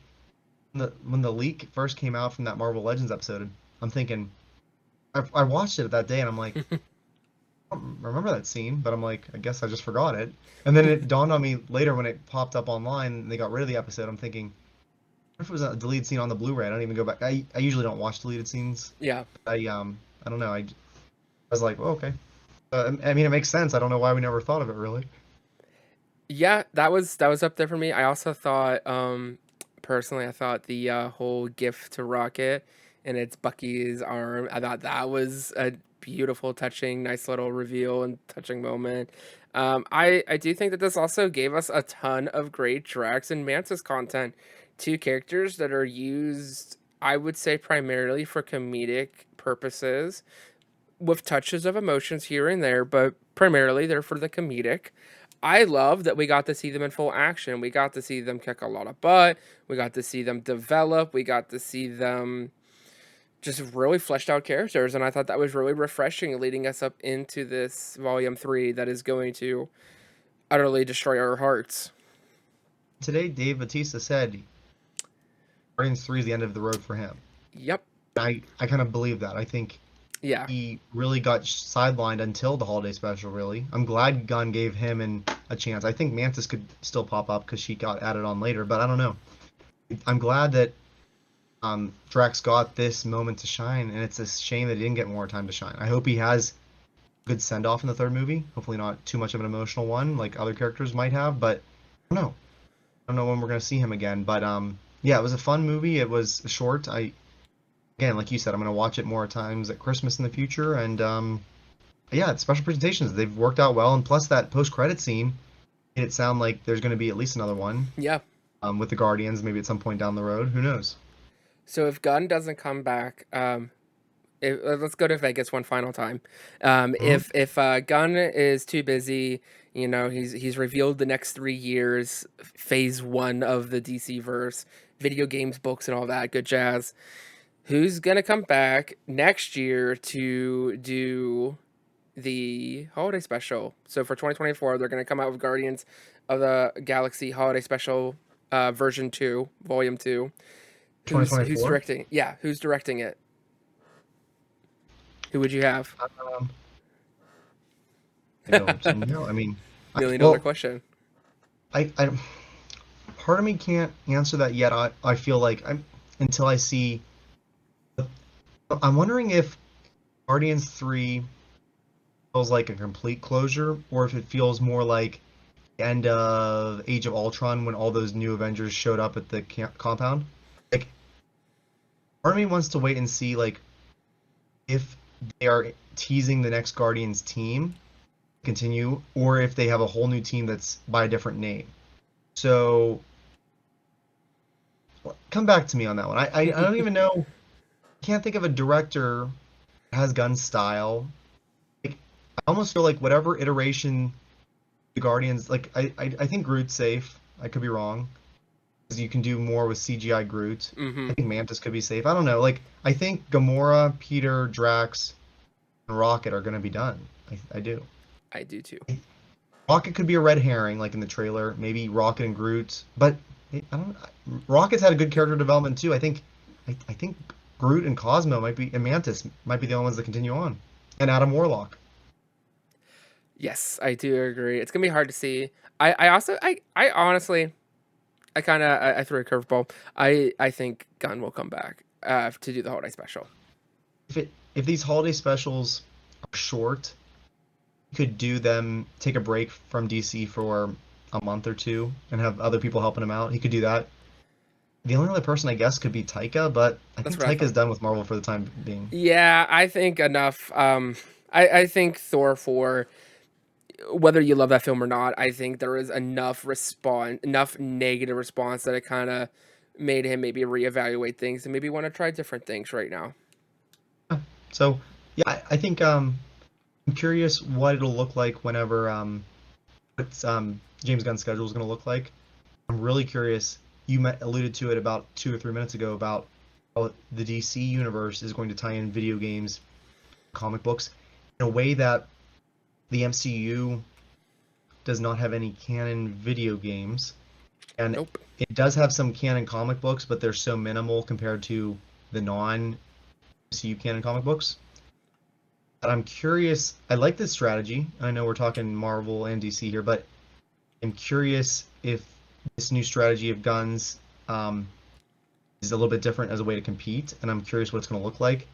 when the leak first came out from that Marvel Legends episode, I'm thinking, I watched it that day, and I'm like, I don't remember that scene, but I'm like, I guess I just forgot it. And then it dawned on me later when it popped up online and they got rid of the episode. I'm thinking, what if it was a deleted scene on the Blu-ray? I don't even go back. I usually don't watch deleted scenes. Yeah. I don't know. I was like, well, okay. I mean, it makes sense. I don't know why we never thought of it really. Yeah, that was up there for me. I also thought, personally, I thought the whole gift to Rocket and it's Bucky's arm. I thought that was a beautiful, touching, nice little reveal and touching moment. I do think that this also gave us a ton of great Drax and Mantis content, two characters that are used, I would say, primarily for comedic purposes, with touches of emotions here and there, but primarily they're for the comedic. I love that we got to see them in full action. We got to see them kick a lot of butt. We got to see them develop. We got to see them just really fleshed out characters. And I thought that was really refreshing leading us up into this volume 3 that is going to utterly destroy our hearts. Today, Dave Bautista said Guardians 3 is the end of the road for him. Yep. I kind of believe that. I think Yeah. he really got sidelined until the holiday special, really. I'm glad Gunn gave him a chance. I think Mantis could still pop up because she got added on later, but I don't know. I'm glad that Drax got this moment to shine, and it's a shame that he didn't get more time to shine. I hope he has a good send-off in the third movie. Hopefully not too much of an emotional one like other characters might have, but I don't know. I don't know when we're going to see him again, but yeah, it was a fun movie. It was short. Again, like you said, I'm going to watch it more times at Christmas in the future. And yeah, it's special presentations. They've worked out well. And plus that post-credit scene made it sound like there's going to be at least another one Yeah. with the Guardians, maybe at some point down the road. Who knows? So if Gunn doesn't come back, let's go to Vegas one final time. If Gunn is too busy, he's revealed the next 3 years, phase 1 of the DC verse, video games, books, and all that good jazz. Who's gonna come back next year to do the holiday special? So for 2024, they're gonna come out with Guardians of the Galaxy Holiday Special, version 2, volume 2. Who's 2024? directing? Yeah, who's directing it? Who would you have? I don't know. I mean, $1 million question. I part of me can't answer that yet. I feel like until I see. I'm wondering if Guardians 3 feels like a complete closure, or if it feels more like the end of Age of Ultron when all those new Avengers showed up at the compound. Like, part of me wants to wait and see, like, if they are teasing the next Guardians team continue, or if they have a whole new team that's by a different name. So, come back to me on that one. I don't even know. Can't think of a director that has Gunn style. Like, I almost feel like whatever iteration the Guardians, like I think Groot's safe. I could be wrong, because you can do more with CGI Groot. Mm-hmm. I think Mantis could be safe. I don't know. Like, I think Gamora, Peter, Drax, and Rocket are gonna be done. I do. I do too. Rocket could be a red herring, like in the trailer. Maybe Rocket and Groot, but I don't. Rocket's had a good character development too. I think Groot and Cosmo and Mantis might be the only ones that continue on, and Adam Warlock. Yes, I do agree. It's gonna be hard to see. I also, I honestly, I threw a curveball. I think Gunn will come back to do the holiday special. If these holiday specials are short, you could do them, take a break from DC for a month or two, and have other people helping him out. He could do that. The only other person, I guess, could be Taika, but I think Taika's done with Marvel for the time being. Yeah, I think enough. I think Thor 4, whether you love that film or not, I think there is enough negative response that it kind of made him maybe reevaluate things and maybe want to try different things right now. So, yeah, I think I'm curious what it'll look like whenever what James Gunn's schedule is going to look like. I'm really curious. You alluded to it about 2 or 3 minutes ago about how the DC universe is going to tie in video games, comic books, in a way that the MCU does not have any canon video games, and Nope. it does have some canon comic books, but they're so minimal compared to the non-MCU canon comic books. But I'm curious. I like this strategy. I know we're talking Marvel and DC here, but I'm curious if this new strategy of guns is a little bit different as a way to compete, and I'm curious what it's going to look like.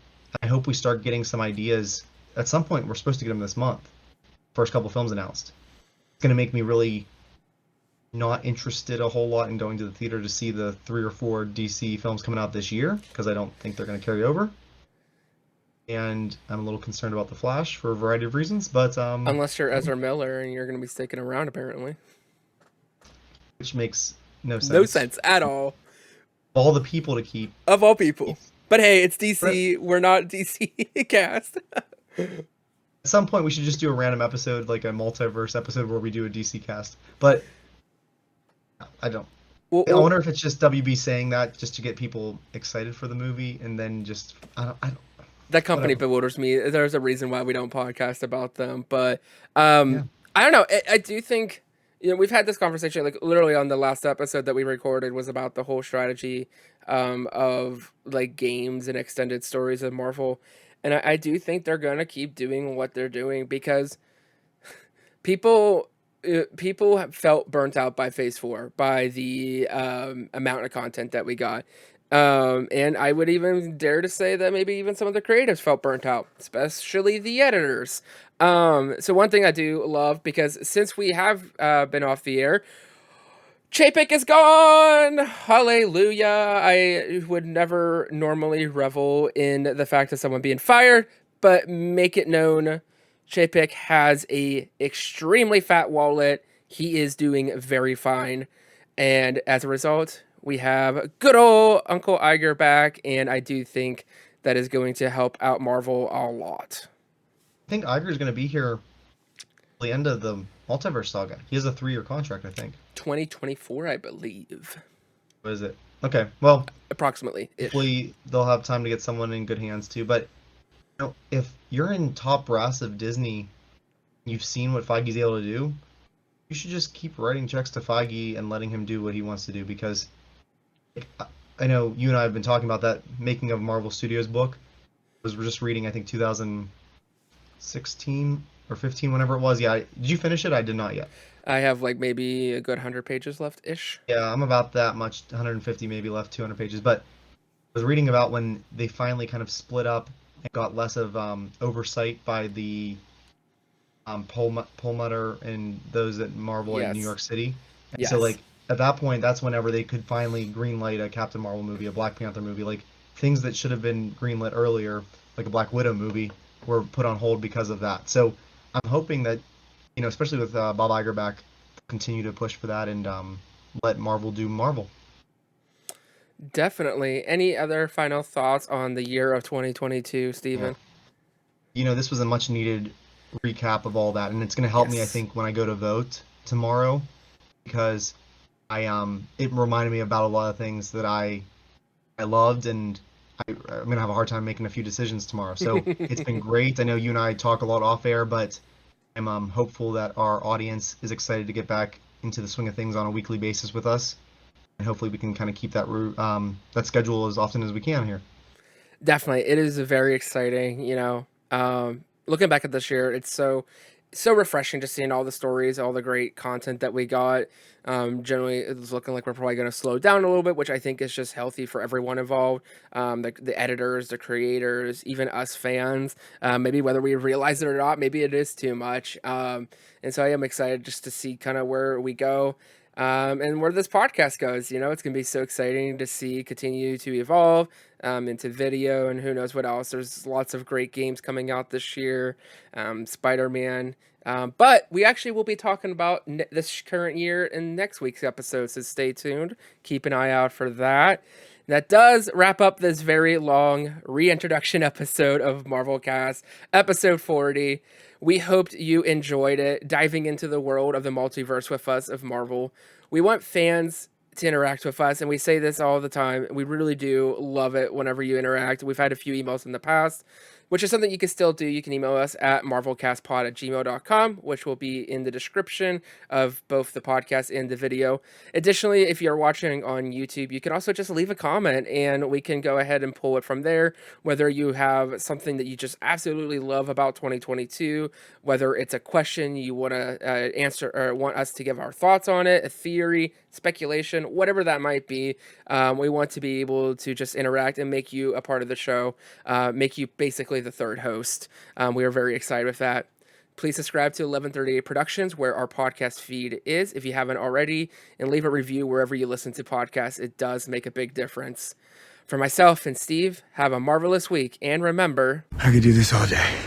I hope we start getting some ideas. At some point, we're supposed to get them this month. First couple films announced. It's going to make me really not interested a whole lot in going to the theater to see the 3 or 4 DC films coming out this year, because I don't think they're going to carry over. And I'm a little concerned about The Flash for a variety of reasons, but Unless you're Ezra Miller and you're going to be sticking around, apparently. which makes no sense. No sense at all. All the people to keep. Of all people. But hey, it's DC. We're not DC cast. At some point, we should just do a random episode, like a multiverse episode, where we do a DC cast. But I don't. I wonder if it's just WB saying that just to get people excited for the movie, and then just I don't. That company bewilders me. There's a reason why we don't podcast about them, but I don't know. I do think, we've had this conversation, like literally on the last episode that we recorded was about the whole strategy of like games and extended stories of Marvel, and I do think they're gonna keep doing what they're doing because people have felt burnt out by Phase 4 by the amount of content that we got. And I would even dare to say that maybe even some of the creatives felt burnt out, especially the editors. So one thing I do love, because since we have been off the air, Chapek is gone! Hallelujah! I would never normally revel in the fact of someone being fired, but make it known, Chapek has a extremely fat wallet. He is doing very fine. And as a result, we have good old Uncle Iger back, and I do think that is going to help out Marvel a lot. I think Iger is going to be here at the end of the multiverse saga. He has a 3-year contract, I think. 2024, I believe. What is it? Okay, well, approximately. Hopefully they'll have time to get someone in good hands too. But if you're in top brass of Disney, you've seen what Feige's able to do, you should just keep writing checks to Feige and letting him do what he wants to do, because I know you and I have been talking about that making of Marvel Studios book. We're just reading, I think 2016 or 15, whenever it was. Yeah, did you finish it? I did not yet. I have like maybe a good 100 pages left-ish. Yeah, I'm about that much, 150 maybe left, 200 pages. But I was reading about when they finally kind of split up and got less of oversight by the Perlmutter and those at Marvel in New York City. And so like at that point, that's whenever they could finally greenlight a Captain Marvel movie, a Black Panther movie, like things that should have been greenlit earlier, like a Black Widow movie, were put on hold because of that. So I'm hoping that, especially with Bob Iger back, continue to push for that and let Marvel do Marvel. Definitely. Any other final thoughts on the year of 2022, Steven? This was a much needed recap of all that, and it's going to help me, I think, when I go to vote tomorrow, because it reminded me about a lot of things that I loved, and I'm going to have a hard time making a few decisions tomorrow. So it's been great. I know you and I talk a lot off air, but I'm hopeful that our audience is excited to get back into the swing of things on a weekly basis with us, and hopefully we can kind of keep that that schedule as often as we can here. Definitely, it is very exciting. Looking back at this year, it's so refreshing just seeing all the stories, all the great content that we got. Generally, it's looking like we're probably going to slow down a little bit, which I think is just healthy for everyone involved. The editors, the creators, even us fans. Maybe whether we realize it or not, maybe it is too much. And so I am excited just to see kind of where we go. And where this podcast goes. It's going to be so exciting to see continue to evolve into video, and who knows what else. There's lots of great games coming out this year, Spider-Man. But we actually will be talking about this current year in next week's episode, so stay tuned. Keep an eye out for that. That does wrap up this very long reintroduction episode of Marvelcast, episode 40. We hoped you enjoyed it, diving into the world of the multiverse with us of Marvel. We want fans to interact with us, and we say this all the time. We really do love it whenever you interact. We've had a few emails in the past, which is something you can still do. You can email us at marvelcastpod@gmail.com, which will be in the description of both the podcast and the video. Additionally, if you're watching on YouTube, you can also just leave a comment and we can go ahead and pull it from there, whether you have something that you just absolutely love about 2022, whether it's a question you want to answer or want us to give our thoughts on it, a theory, speculation, whatever that might be. We want to be able to just interact and make you a part of the show, make you basically the third host. We are very excited with that. Please subscribe to 1138 Productions, where our podcast feed is, if you haven't already, and leave a review wherever you listen to podcasts. It does make a big difference. For myself and Steve, have a marvelous week, and remember, I could do this all day.